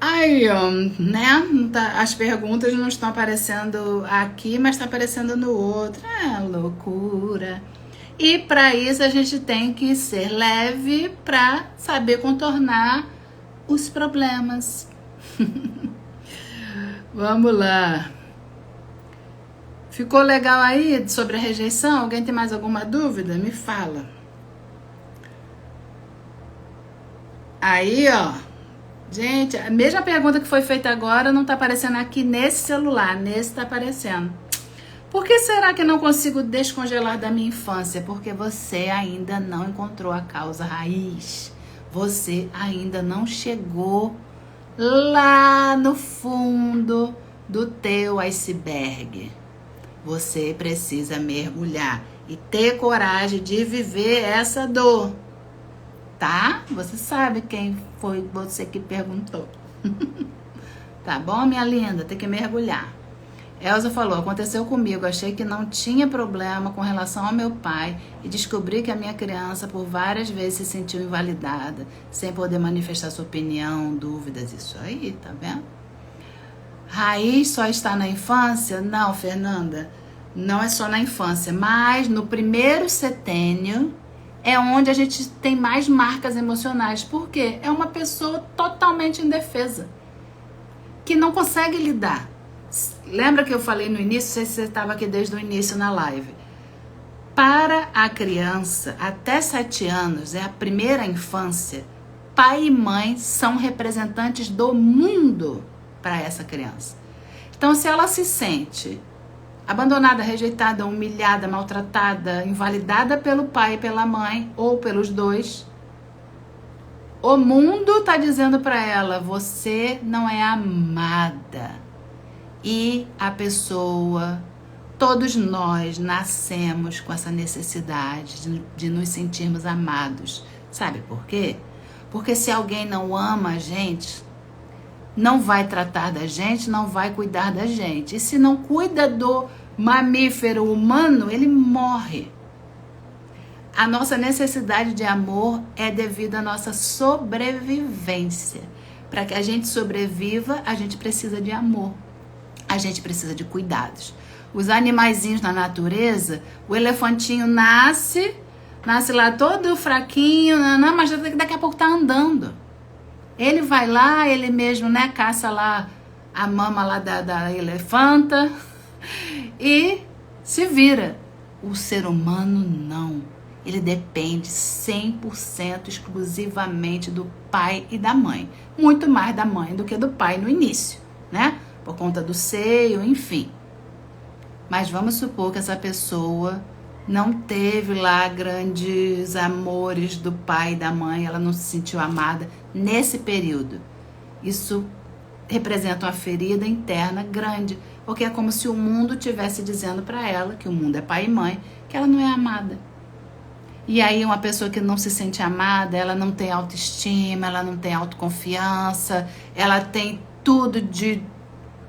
Aí, né, as perguntas não estão aparecendo aqui, mas está aparecendo no outro. É loucura. E para isso a gente tem que ser leve para saber contornar os problemas. Vamos lá. Ficou legal aí sobre a rejeição? Alguém tem mais alguma dúvida? Me fala. Aí, ó. Gente, a mesma pergunta que foi feita agora não tá aparecendo aqui nesse celular. Nesse tá aparecendo. Por que será que não consigo descongelar da minha infância? Porque você ainda não encontrou a causa raiz. Você ainda não chegou lá no fundo do teu iceberg. Você precisa mergulhar e ter coragem de viver essa dor, tá? Você sabe quem foi você que perguntou. Tá bom, minha linda? Tem que mergulhar. Elza falou, aconteceu comigo, achei que não tinha problema com relação ao meu pai e descobri que a minha criança por várias vezes se sentiu invalidada, sem poder manifestar sua opinião, dúvidas, isso aí, tá vendo? Raiz só está na infância? Não, Fernanda, não é só na infância, mas no primeiro setênio é onde a gente tem mais marcas emocionais. Por quê? É uma pessoa totalmente indefesa, que não consegue lidar. Lembra que eu falei no início, não sei se você estava aqui desde o início na live. Para a criança, até 7 anos, é a primeira infância, pai e mãe são representantes do mundo para essa criança. Então, se ela se sente abandonada, rejeitada, humilhada, maltratada, invalidada pelo pai e pela mãe, ou pelos dois, o mundo está dizendo para ela, você não é amada. E a pessoa, todos nós nascemos com essa necessidade de nos sentirmos amados. Sabe por quê? Porque se alguém não ama a gente, não vai tratar da gente, não vai cuidar da gente. E se não cuida do mamífero humano, ele morre. A nossa necessidade de amor é devido à nossa sobrevivência. Para que a gente sobreviva, a gente precisa de amor. A gente precisa de cuidados. Os animaizinhos na natureza, o elefantinho nasce lá todo fraquinho, mas daqui a pouco tá andando. Ele vai lá, ele mesmo, né, caça lá a mama lá da elefanta e se vira. O ser humano não. Ele depende 100% exclusivamente do pai e da mãe. Muito mais da mãe do que do pai no início, né? Por conta do seio, enfim. Mas vamos supor que essa pessoa não teve lá grandes amores do pai e da mãe, ela não se sentiu amada nesse período. Isso representa uma ferida interna grande, porque é como se o mundo estivesse dizendo para ela, que o mundo é pai e mãe, que ela não é amada. E aí uma pessoa que não se sente amada, ela não tem autoestima, ela não tem autoconfiança, ela tem tudo de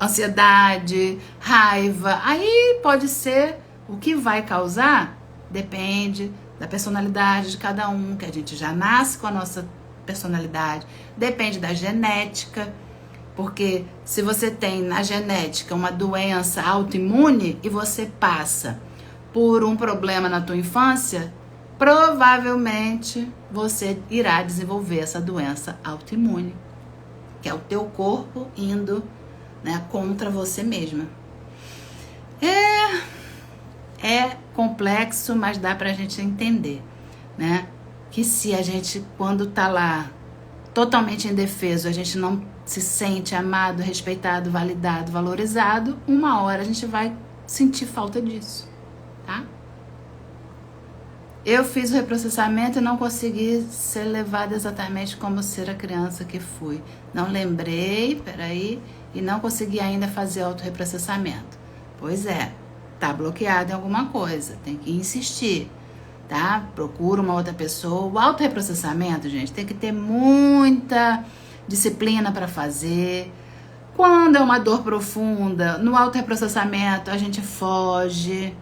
ansiedade, raiva. Aí pode ser o que vai causar, depende da personalidade de cada um, que a gente já nasce com a nossa personalidade, depende da genética, porque se você tem na genética uma doença autoimune e você passa por um problema na tua infância, provavelmente você irá desenvolver essa doença autoimune, que é o teu corpo indo, né, contra você mesma. É complexo, mas dá pra gente entender, né? Que se a gente, quando tá lá totalmente indefeso, a gente não se sente amado, respeitado, validado, valorizado, uma hora a gente vai sentir falta disso, tá? Eu fiz o reprocessamento e não consegui ser levada exatamente como ser a criança que fui. Não lembrei, e não consegui ainda fazer autorreprocessamento. Pois é, tá bloqueado em alguma coisa, tem que insistir, tá? Procura uma outra pessoa. O autorreprocessamento, gente, tem que ter muita disciplina para fazer. Quando é uma dor profunda, no autorreprocessamento a gente foge,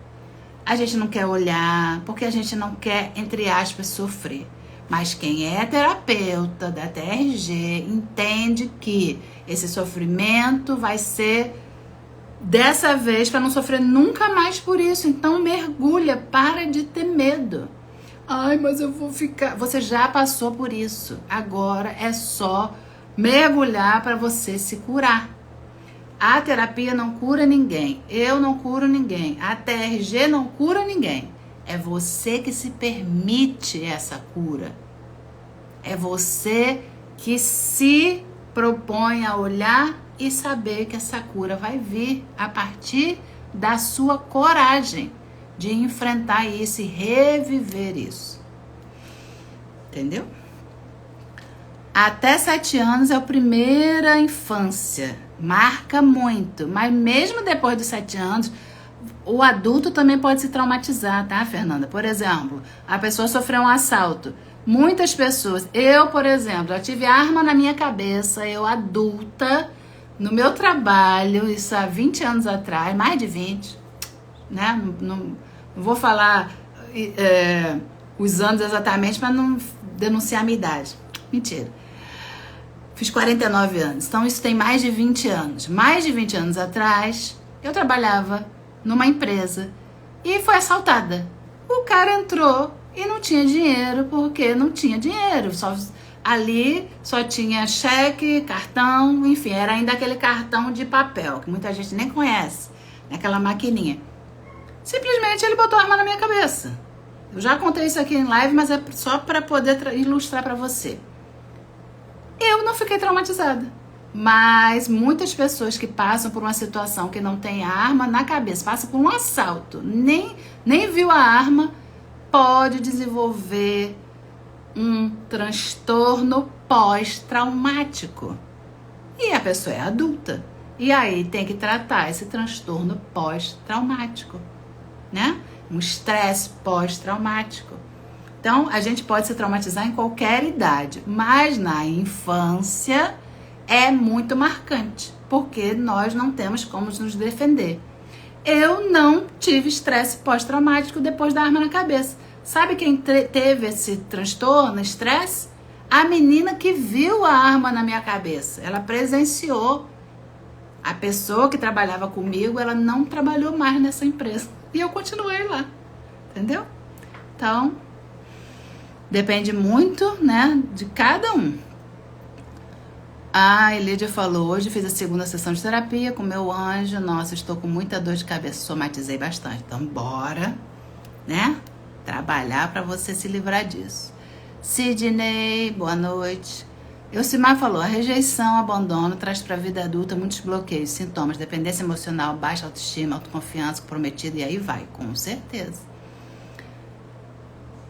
a gente não quer olhar, porque a gente não quer, entre aspas, sofrer. Mas quem é terapeuta da TRG entende que esse sofrimento vai ser dessa vez para não sofrer nunca mais por isso. Então mergulha, para de ter medo. Ai, mas eu vou ficar... Você já passou por isso. Agora é só mergulhar para você se curar. A terapia não cura ninguém. Eu não curo ninguém. A TRG não cura ninguém. É você que se permite essa cura. É você que se propõe a olhar e saber que essa cura vai vir a partir da sua coragem de enfrentar isso e reviver isso. Entendeu? Até 7 anos é a primeira infância. Marca muito. Mas mesmo depois dos 7 anos, o adulto também pode se traumatizar, tá, Fernanda? Por exemplo, a pessoa sofreu um assalto. Muitas pessoas, eu, por exemplo, já tive arma na minha cabeça, eu adulta, no meu trabalho, isso há 20 anos atrás, mais de 20, né? Não vou falar os anos exatamente para não denunciar a minha idade. Mentira. Fiz 49 anos, então isso tem mais de 20 anos. Mais de 20 anos atrás, eu trabalhava numa empresa e foi assaltada. O cara entrou e não tinha dinheiro, porque não tinha dinheiro. Ali só tinha cheque, cartão, enfim, era ainda aquele cartão de papel, que muita gente nem conhece, naquela maquininha. Simplesmente ele botou a arma na minha cabeça. Eu já contei isso aqui em live, mas é só para poder ilustrar para você. Eu não fiquei traumatizada, mas muitas pessoas que passam por uma situação que não tem arma na cabeça, passam por um assalto, nem viu a arma, pode desenvolver um transtorno pós-traumático. E a pessoa é adulta. E aí tem que tratar esse transtorno pós-traumático, né? Um estresse pós-traumático. Então, a gente pode se traumatizar em qualquer idade, mas na infância é muito marcante, porque nós não temos como nos defender. Eu não tive estresse pós-traumático depois da arma na cabeça. Sabe quem teve esse transtorno, estresse? A menina que viu a arma na minha cabeça. Ela presenciou. A pessoa que trabalhava comigo, ela não trabalhou mais nessa empresa. E eu continuei lá. Entendeu? Então, depende muito, né, de cada um. A Elidia falou, hoje fiz a 2ª sessão de terapia com meu anjo. Nossa, estou com muita dor de cabeça, somatizei bastante. Então, bora, né, trabalhar para você se livrar disso. Sidney, boa noite. Elcimar falou, a rejeição, abandono traz para a vida adulta muitos bloqueios, sintomas, dependência emocional, baixa autoestima, autoconfiança, comprometido, e aí vai, com certeza.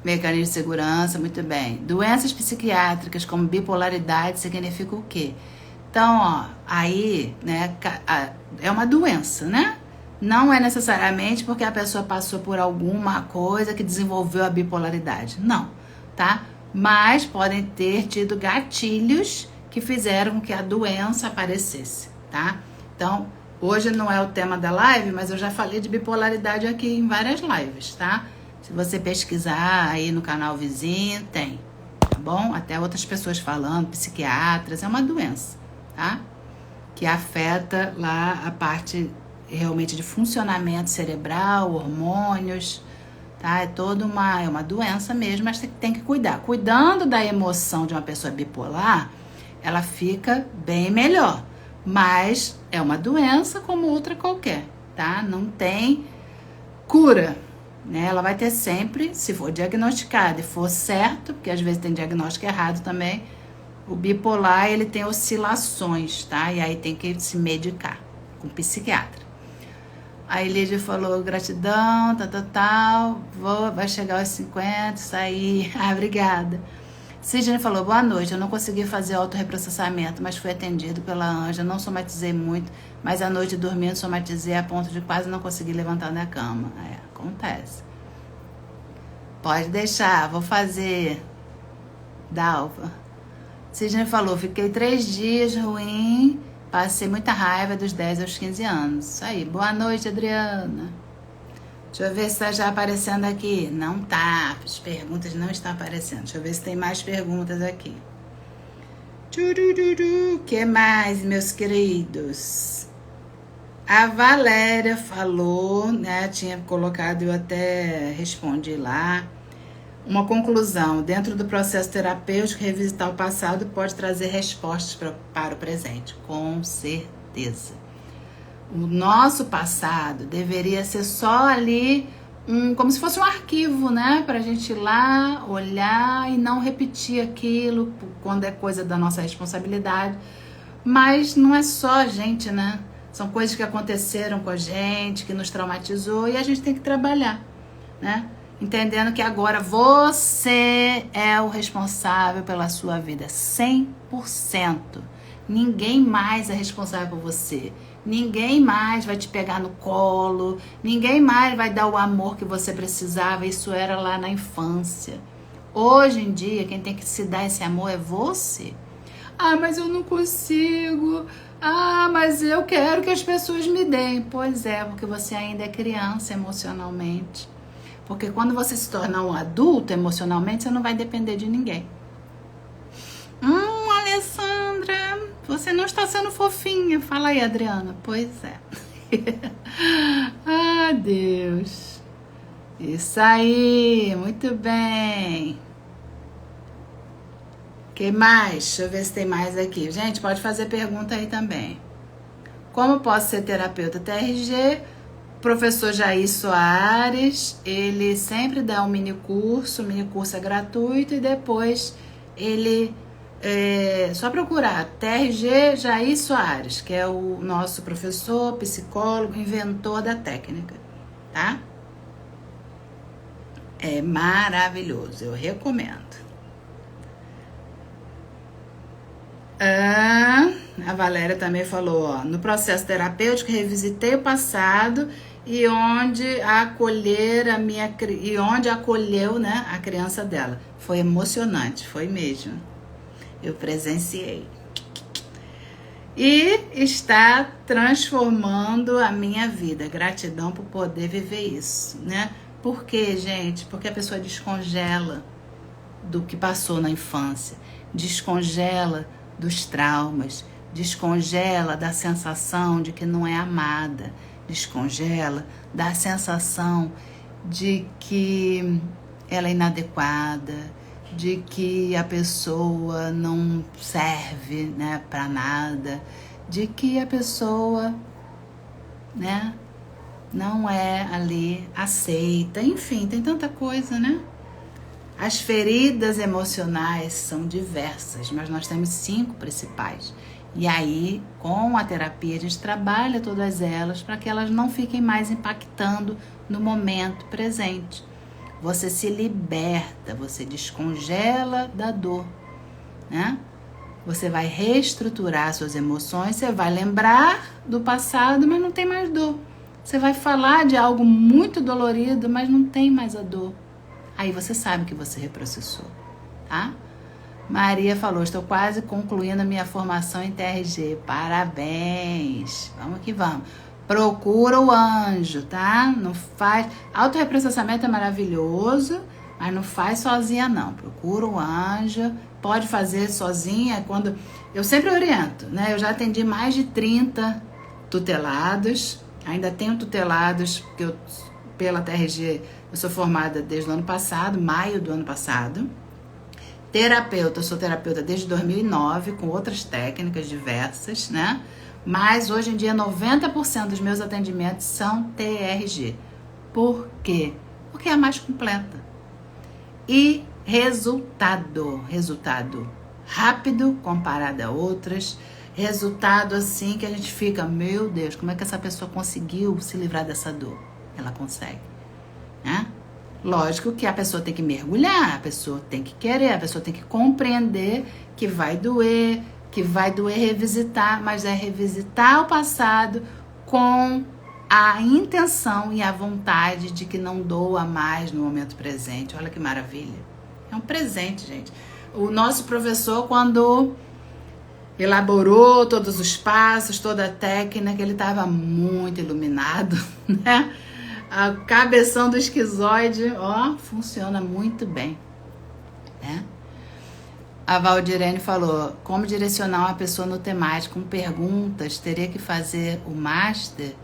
Mecanismo de segurança, muito bem. Doenças psiquiátricas como bipolaridade significa o quê? Então, ó, aí, né, é uma doença, né? Não é necessariamente porque a pessoa passou por alguma coisa que desenvolveu a bipolaridade. Não, tá? Mas podem ter tido gatilhos que fizeram com que a doença aparecesse, tá? Então, hoje não é o tema da live, mas eu já falei de bipolaridade aqui em várias lives, tá? Se você pesquisar aí no canal vizinho, tem, tá bom? Até outras pessoas falando, psiquiatras, é uma doença, tá? Que afeta lá a parte realmente de funcionamento cerebral, hormônios, tá? É toda uma doença mesmo, mas tem que cuidar. Cuidando da emoção de uma pessoa bipolar, ela fica bem melhor. Mas é uma doença como outra qualquer, tá? Não tem cura, né? Ela vai ter sempre, se for diagnosticada e for certo, porque às vezes tem diagnóstico errado também, o bipolar, ele tem oscilações, tá? E aí tem que se medicar com psiquiatra. A Elidia falou, gratidão, tal, vai chegar aos 50, sair. Ah, obrigada. Sidney falou, boa noite, eu não consegui fazer autorreprocessamento, mas fui atendido pela Anja, não somatizei muito, mas à noite dormindo somatizei a ponto de quase não conseguir levantar da cama. Acontece. Pode deixar, vou fazer. Dalva. Sidney falou, fiquei 3 dias ruim, passei muita raiva dos 10 aos 15 anos. Isso aí, boa noite, Adriana. Deixa eu ver se tá já aparecendo aqui. Não tá, as perguntas não estão aparecendo. Deixa eu ver se tem mais perguntas aqui. Que mais, meus queridos? A Valéria falou, né? Tinha colocado, eu até respondi lá. Uma conclusão. Dentro do processo terapêutico, revisitar o passado pode trazer respostas para o presente. Com certeza. O nosso passado deveria ser só ali, como se fosse um arquivo, né? Pra gente ir lá, olhar e não repetir aquilo quando é coisa da nossa responsabilidade. Mas não é só a gente, né? São coisas que aconteceram com a gente, que nos traumatizou e a gente tem que trabalhar, né? Entendendo que agora você é o responsável pela sua vida, 100%. Ninguém mais é responsável por você. Ninguém mais vai te pegar no colo, ninguém mais vai dar o amor que você precisava, isso era lá na infância. Hoje em dia, quem tem que se dar esse amor é você. Ah, mas eu não consigo. Ah, mas eu quero que as pessoas me deem. Pois é, porque você ainda é criança emocionalmente. Porque quando você se tornar um adulto emocionalmente, você não vai depender de ninguém. Alessandra, você não está sendo fofinha. Fala aí, Adriana. Pois é. Ah, Deus. Isso aí, muito bem. Que mais? Deixa eu ver se tem mais aqui. Gente, pode fazer pergunta aí também. Como posso ser terapeuta TRG? Professor Jair Soares, ele sempre dá um mini curso. O mini curso é gratuito e depois ele... só procurar TRG Jair Soares, que é o nosso professor, psicólogo, inventor da técnica, tá? É maravilhoso, eu recomendo. A Valéria também falou, ó, no processo terapêutico revisitei o passado e onde acolheu, né, a criança dela. Foi emocionante, foi mesmo. Eu presenciei. E está transformando a minha vida. Gratidão por poder viver isso, né? Por quê, gente? Porque a pessoa descongela do que passou na infância. Descongela dos traumas. Descongela da sensação de que não é amada. Descongela da sensação de que ela é inadequada, de que a pessoa não serve, né, para nada, de que a pessoa, né, não é ali aceita, enfim, tem tanta coisa, né? As feridas emocionais são diversas, mas nós temos 5 principais. E aí, com a terapia, a gente trabalha todas elas para que elas não fiquem mais impactando no momento presente. Você se liberta, você descongela da dor, né? Você vai reestruturar suas emoções, você vai lembrar do passado, mas não tem mais dor. Você vai falar de algo muito dolorido, mas não tem mais a dor. Aí você sabe que você reprocessou, tá? Maria falou, estou quase concluindo a minha formação em TRG. Parabéns! Vamos que vamos. Procura o anjo, tá? Não faz... Autorreprocessamento é maravilhoso, mas não faz sozinha, não. Procura o anjo. Pode fazer sozinha quando... Eu sempre oriento, né? Eu já atendi mais de 30 tutelados. Ainda tenho tutelados, porque eu, pela TRG, eu sou formada desde o ano passado, maio do ano passado. Terapeuta, eu sou terapeuta desde 2009, com outras técnicas diversas, né? Mas hoje em dia 90% dos meus atendimentos são TRG. Por quê? Porque é a mais completa. E resultado rápido comparado a outras, resultado assim que a gente fica, meu Deus, como é que essa pessoa conseguiu se livrar dessa dor? Ela consegue, né? Lógico que a pessoa tem que mergulhar, a pessoa tem que querer, a pessoa tem que compreender que vai doer revisitar, mas é revisitar o passado com a intenção e a vontade de que não doa mais no momento presente. Olha que maravilha. É um presente, gente. O nosso professor, quando elaborou todos os passos, toda a técnica, ele estava muito iluminado, né? A cabeção do esquizoide, ó, funciona muito bem, né? A Valdirene falou, como direcionar uma pessoa no temático com perguntas, teria que fazer o master?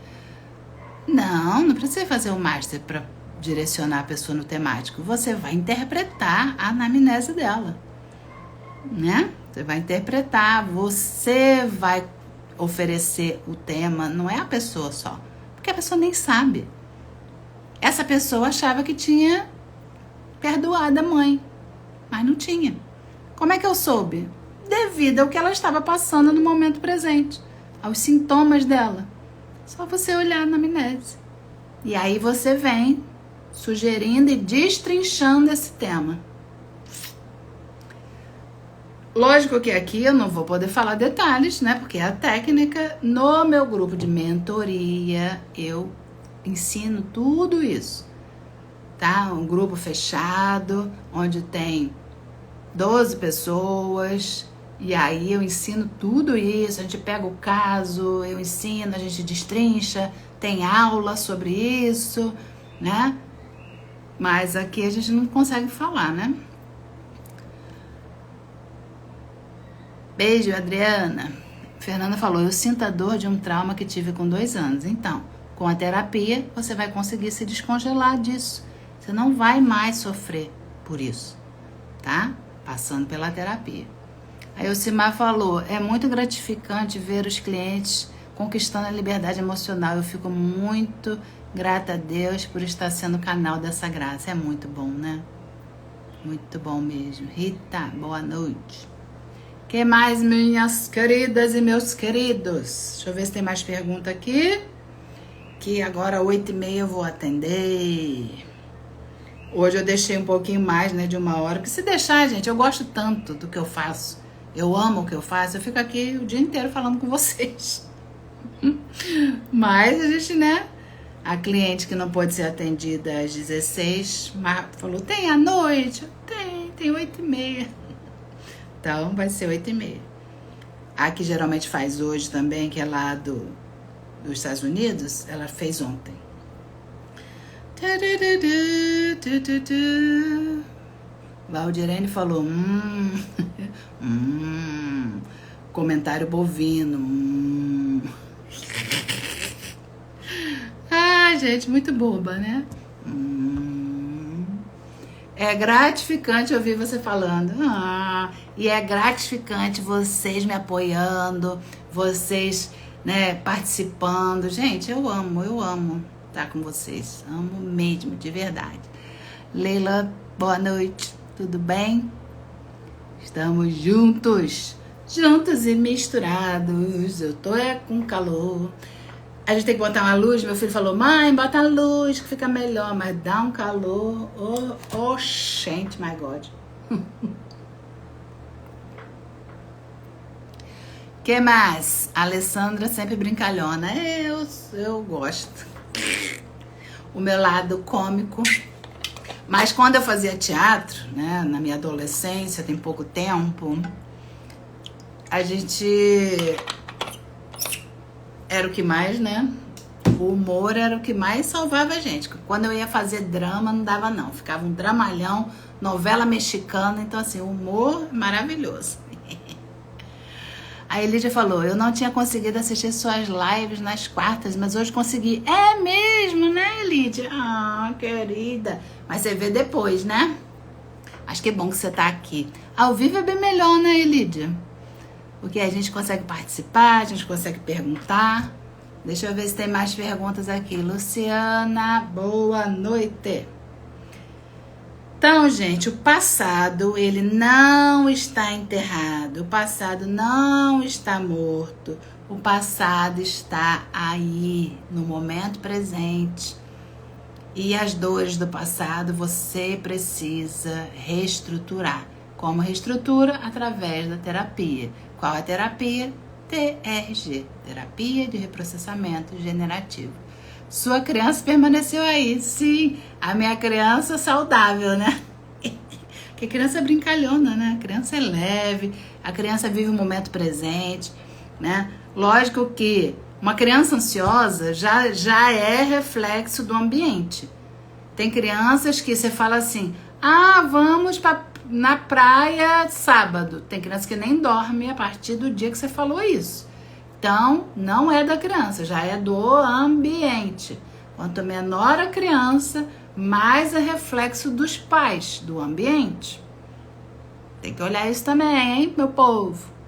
Não precisa fazer o master para direcionar a pessoa no temático. Você vai interpretar a anamnese dela, né? Você vai interpretar, você vai oferecer o tema, não é a pessoa só, porque a pessoa nem sabe. Essa pessoa achava que tinha perdoado a mãe, mas não tinha. Como é que eu soube? Devido ao que ela estava passando no momento presente, aos sintomas dela. Só você olhar na anamnese. E aí você vem sugerindo e destrinchando esse tema. Lógico que aqui eu não vou poder falar detalhes, né? Porque é a técnica. No meu grupo de mentoria, eu ensino tudo isso, tá? Um grupo fechado, onde tem 12 pessoas, e aí eu ensino tudo isso, a gente pega o caso, eu ensino, a gente destrincha, tem aula sobre isso, né? Mas aqui a gente não consegue falar, né? Beijo, Adriana. Fernanda falou, eu sinto a dor de um trauma que tive com 2 anos. Então, com a terapia, você vai conseguir se descongelar disso. Você não vai mais sofrer por isso, tá? Passando pela terapia. Aí o Simar falou, é muito gratificante ver os clientes conquistando a liberdade emocional. Eu fico muito grata a Deus por estar sendo canal dessa graça. É muito bom, né? Muito bom mesmo. Rita, boa noite. Que mais, minhas queridas e meus queridos? Deixa eu ver se tem mais pergunta aqui. Que agora 8h30 eu vou atender. Hoje eu deixei um pouquinho mais, né, de 1 hora. Porque se deixar, gente, eu gosto tanto do que eu faço. Eu amo o que eu faço. Eu fico aqui o dia inteiro falando com vocês. Mas a gente, né? A cliente que não pode ser atendida às 16, falou, tem à noite? Tem 8h30. Então vai ser 8h30. A que geralmente faz hoje também, que é lá dos Estados Unidos, ela fez ontem. Valdirene falou, comentário bovino, Ah, gente, muito boba, né? É gratificante ouvir você falando. E é gratificante vocês me apoiando, vocês, né, participando. Gente, eu amo estar com vocês. Amo mesmo, de verdade. Leila, boa noite. Tudo bem? Estamos juntos e misturados. Eu tô com calor. A gente tem que botar uma luz. Meu filho falou, mãe, bota a luz que fica melhor. Mas dá um calor. Oh, gente, my God. Que mais? A Alessandra sempre brincalhona. Eu gosto. O meu lado cômico. Mas quando eu fazia teatro, né, na minha adolescência, tem pouco tempo, a gente... Era o que mais, né? O humor era o que mais salvava a gente. Quando eu ia fazer drama, não dava não. Ficava um dramalhão, novela mexicana. Então, assim, o humor maravilhoso. A Elídia falou, eu não tinha conseguido assistir suas lives nas quartas, mas hoje consegui. É mesmo, né, Elídia? Ah, querida. Mas você vê depois, né? Mas que bom que você tá aqui. Ao vivo é bem melhor, né, Elídia? Porque a gente consegue participar, a gente consegue perguntar. Deixa eu ver se tem mais perguntas aqui. Luciana, boa noite. Então, gente, o passado, ele não está enterrado. O passado não está morto. O passado está aí, no momento presente. E as dores do passado você precisa reestruturar. Como reestrutura? Através da terapia. Qual é a terapia? TRG, Terapia de Reprocessamento Generativo. Sua criança permaneceu aí, sim, a minha criança saudável, né? Porque a criança é brincalhona, né? A criança é leve, a criança vive o momento presente, né? Lógico que uma criança ansiosa já é reflexo do ambiente. Tem crianças que você fala assim, vamos na praia sábado. Tem criança que nem dorme a partir do dia que você falou isso. Então, não é da criança, já é do ambiente. Quanto menor a criança, mais é reflexo dos pais, do ambiente. Tem que olhar isso também, hein, meu povo?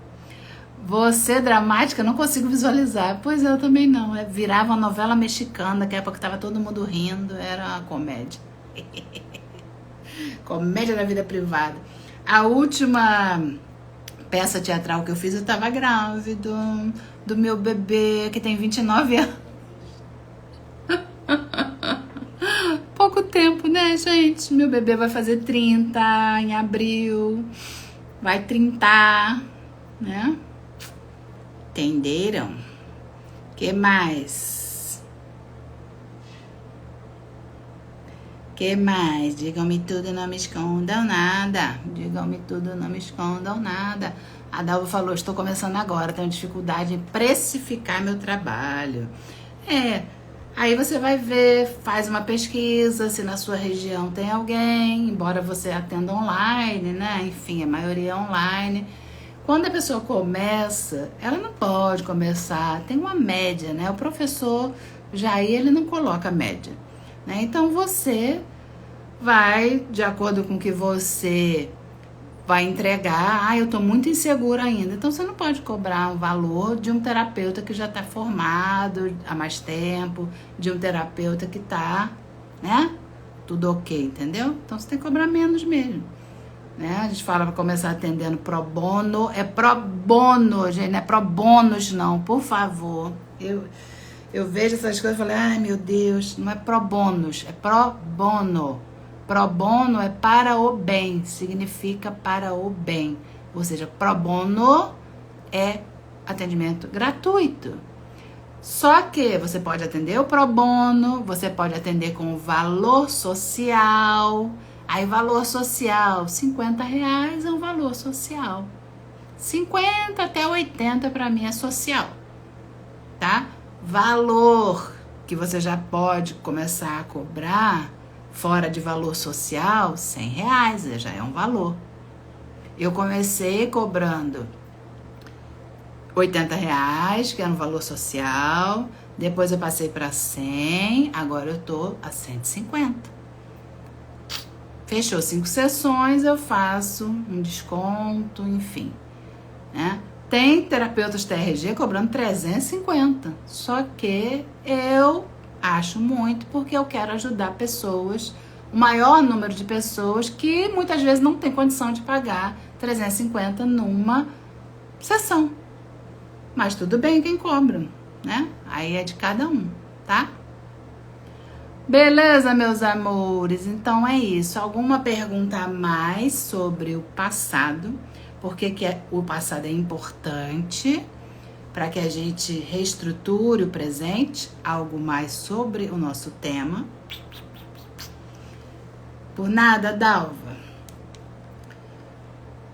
Você, dramática, não consigo visualizar. Pois eu também não. Virava uma novela mexicana, daqui a pouco tava todo mundo rindo, era uma comédia. Comédia da vida privada. A última peça teatral que eu fiz, eu tava grávida do meu bebê, que tem 29 anos. Pouco tempo, né, gente? Meu bebê vai fazer 30 em abril. Vai 30, né? Entenderam? Que mais? Que mais? Digam-me tudo, não me escondam nada. Digam-me tudo, não me escondam nada. A Dalva falou, estou começando agora, tenho dificuldade em precificar meu trabalho. Aí você vai ver, faz uma pesquisa, se na sua região tem alguém, embora você atenda online, né? Enfim, a maioria é online. Quando a pessoa começa, ela não pode começar, tem uma média, né? O professor Jair, ele não coloca média, né? Então você vai, de acordo com o que você vai entregar, eu tô muito insegura ainda. Então você não pode cobrar um valor de um terapeuta que já tá formado há mais tempo, de um terapeuta que tá, né? Tudo ok, entendeu? Então você tem que cobrar menos mesmo. Né? A gente fala para começar atendendo pro bono, é pro bono, gente, não é pro bônus não, por favor. Eu vejo essas coisas e falo, ai meu Deus, não é pro bônus, é pro bono. Pro bono é para o bem, significa para o bem. Ou seja, pro bono é atendimento gratuito. Só que você pode atender o pro bono, você pode atender com valor social. Aí valor social, R$50 é um valor social. 50 até 80 para mim é social, tá? Valor que você já pode começar a cobrar fora de valor social, R$100, já é um valor. Eu comecei cobrando R$80, que era um valor social, depois eu passei para 100, agora eu tô a 150. Fechou 5 sessões, eu faço um desconto, enfim, né? Tem terapeutas TRG cobrando 350, só que eu acho muito porque eu quero ajudar pessoas, o maior número de pessoas que muitas vezes não tem condição de pagar 350 numa sessão. Mas tudo bem quem cobra, né? Aí é de cada um, tá? Beleza, meus amores? Então é isso. Alguma pergunta a mais sobre o passado? Por que o passado é importante para que a gente reestruture o presente? Algo mais sobre o nosso tema? Por nada, Dalva.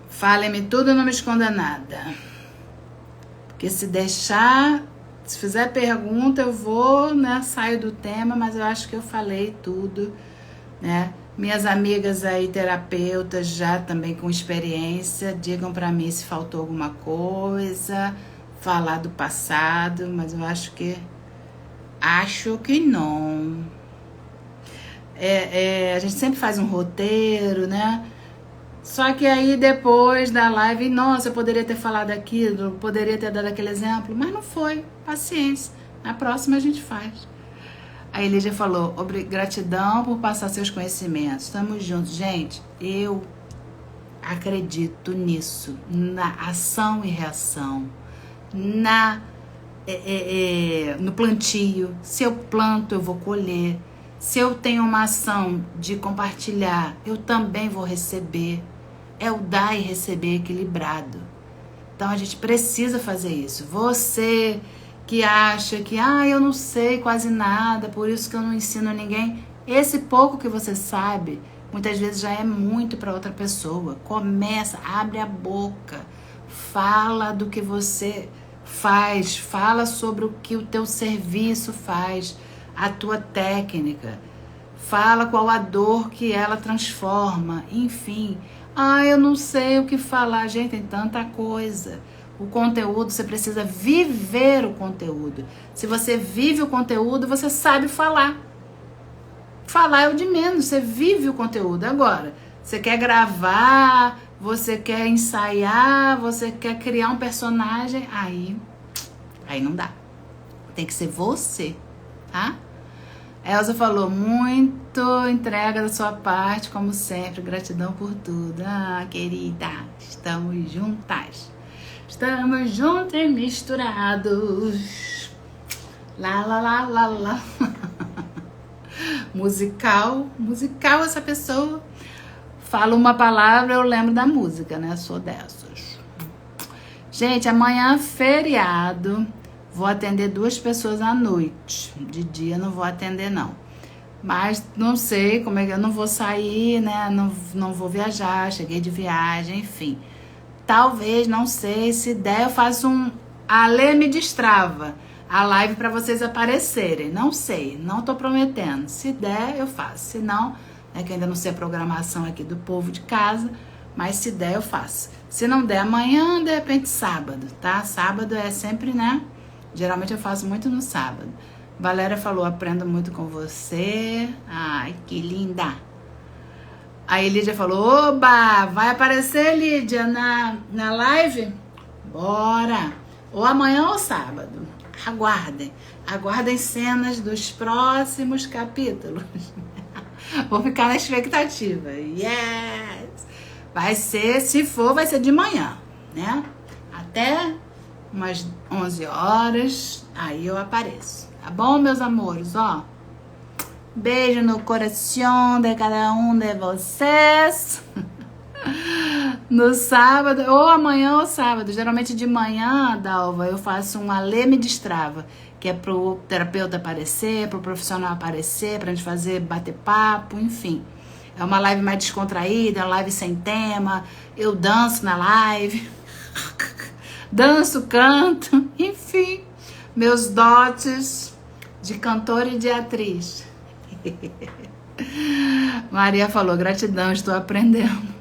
Fale-me tudo, não me esconda nada. Porque se fizer pergunta, eu vou, né, saio do tema, mas eu acho que eu falei tudo, né? Minhas amigas aí, terapeutas, já também com experiência, digam pra mim se faltou alguma coisa, falar do passado, mas eu acho que não. A gente sempre faz um roteiro, né? Só que aí depois da live, nossa, eu poderia ter falado aquilo, poderia ter dado aquele exemplo, mas não foi, paciência. Na próxima a gente faz. A Elídia falou, gratidão por passar seus conhecimentos. Estamos juntos. Gente, eu acredito nisso, na ação e reação, no plantio. Se eu planto, eu vou colher. Se eu tenho uma ação de compartilhar, eu também vou receber. É o dar e receber equilibrado. Então a gente precisa fazer isso. Você que acha que eu não sei quase nada, por isso que eu não ensino ninguém. Esse pouco que você sabe, muitas vezes já é muito para outra pessoa. Começa, abre a boca, fala do que você faz, fala sobre o que o teu serviço faz, a tua técnica, fala qual a dor que ela transforma, enfim. Eu não sei o que falar. Gente, tem tanta coisa. O conteúdo, você precisa viver o conteúdo. Se você vive o conteúdo, você sabe falar. Falar é o de menos, você vive o conteúdo. Agora, você quer gravar, você quer ensaiar, você quer criar um personagem, aí não dá. Tem que ser você, tá? Elza falou, muito entrega da sua parte, como sempre, gratidão por tudo. Querida, estamos juntas. Estamos juntos e misturados. Lá, lá, lá, lá, lá. Musical essa pessoa. Fala uma palavra, eu lembro da música, né? Sou dessas. Gente, amanhã é feriado. Vou atender 2 pessoas à noite. De dia não vou atender, não. Mas não sei como é que eu não vou sair, né? Não vou viajar, cheguei de viagem, enfim. Talvez, não sei, se der eu faço um Alê me destrava, a live para vocês aparecerem. Não sei, não tô prometendo. Se der, eu faço. Se não, que ainda não sei a programação aqui do povo de casa, mas se der, eu faço. Se não der amanhã, de repente sábado, tá? Sábado é sempre, né? Geralmente eu faço muito no sábado. Valéria falou, aprendo muito com você. Ai, que linda. Aí Lídia falou, oba, vai aparecer, Lídia, na live? Bora. Ou amanhã ou sábado. Aguardem cenas dos próximos capítulos. Vou ficar na expectativa. Yes! Vai ser, se for, vai ser de manhã, né? Até umas 11 horas, aí eu apareço. Tá bom, meus amores? Beijo no coração de cada um de vocês. No sábado, ou amanhã ou sábado. Geralmente de manhã, Dalva, eu faço um Alê me destrava, que é pro terapeuta aparecer, pro profissional aparecer, pra gente fazer bater papo, enfim. É uma live mais descontraída, uma live sem tema. Eu danço na live. Danço, canto, enfim. Meus dotes de cantora e de atriz. Maria falou, gratidão, estou aprendendo.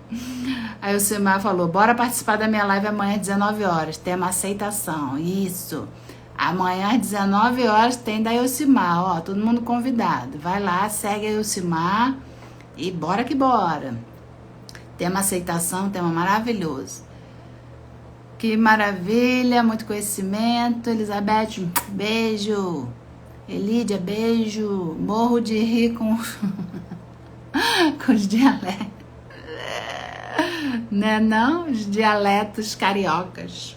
Aí o Silmar falou, bora participar da minha live amanhã às 19 horas. Tema aceitação. Isso. Amanhã às 19 horas tem da Elcimar, todo mundo convidado. Vai lá, segue a Elcimar e bora que bora. Tema aceitação, tema maravilhoso. Que maravilha, muito conhecimento. Elizabeth, beijo. Elídia, beijo. Morro de rir com os dialetos. Né não? Os dialetos cariocas.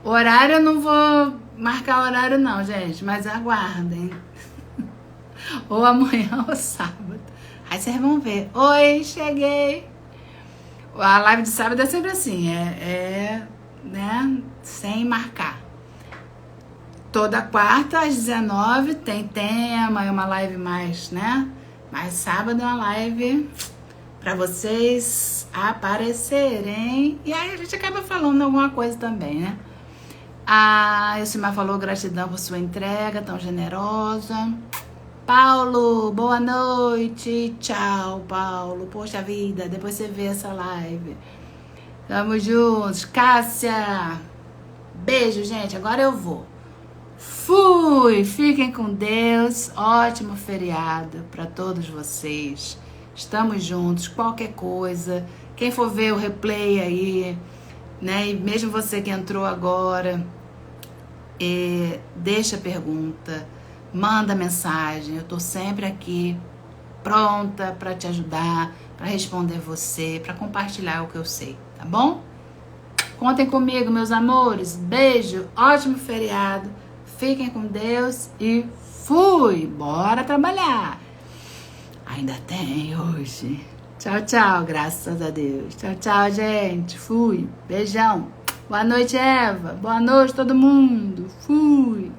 Horário eu não vou marcar horário não, gente. Mas aguardem. Ou amanhã ou sábado. Aí vocês vão ver. Oi, cheguei. A live de sábado é sempre assim. Né? Sem marcar. Toda quarta às 19 tem tema. É uma live mais, né? Mas sábado é uma live pra vocês aparecerem. E aí a gente acaba falando alguma coisa também, né? A Elcimar falou, gratidão por sua entrega tão generosa. Paulo, boa noite. Tchau, Paulo. Poxa vida, depois você vê essa live. Tamo juntos. Cássia, beijo, gente. Agora eu vou. Fui. Fiquem com Deus. Ótimo feriado pra todos vocês. Estamos juntos. Qualquer coisa. Quem for ver o replay aí, né? E mesmo você que entrou agora, deixa a pergunta, manda mensagem. Eu tô sempre aqui, pronta para te ajudar, para responder você, para compartilhar o que eu sei, tá bom? Contem comigo, meus amores. Beijo, ótimo feriado. Fiquem com Deus e Fui, bora trabalhar. Ainda tem hoje. Tchau, tchau, graças a Deus. Tchau, tchau, gente. Fui. Beijão. Boa noite, Eva. Boa noite, todo mundo. Fui.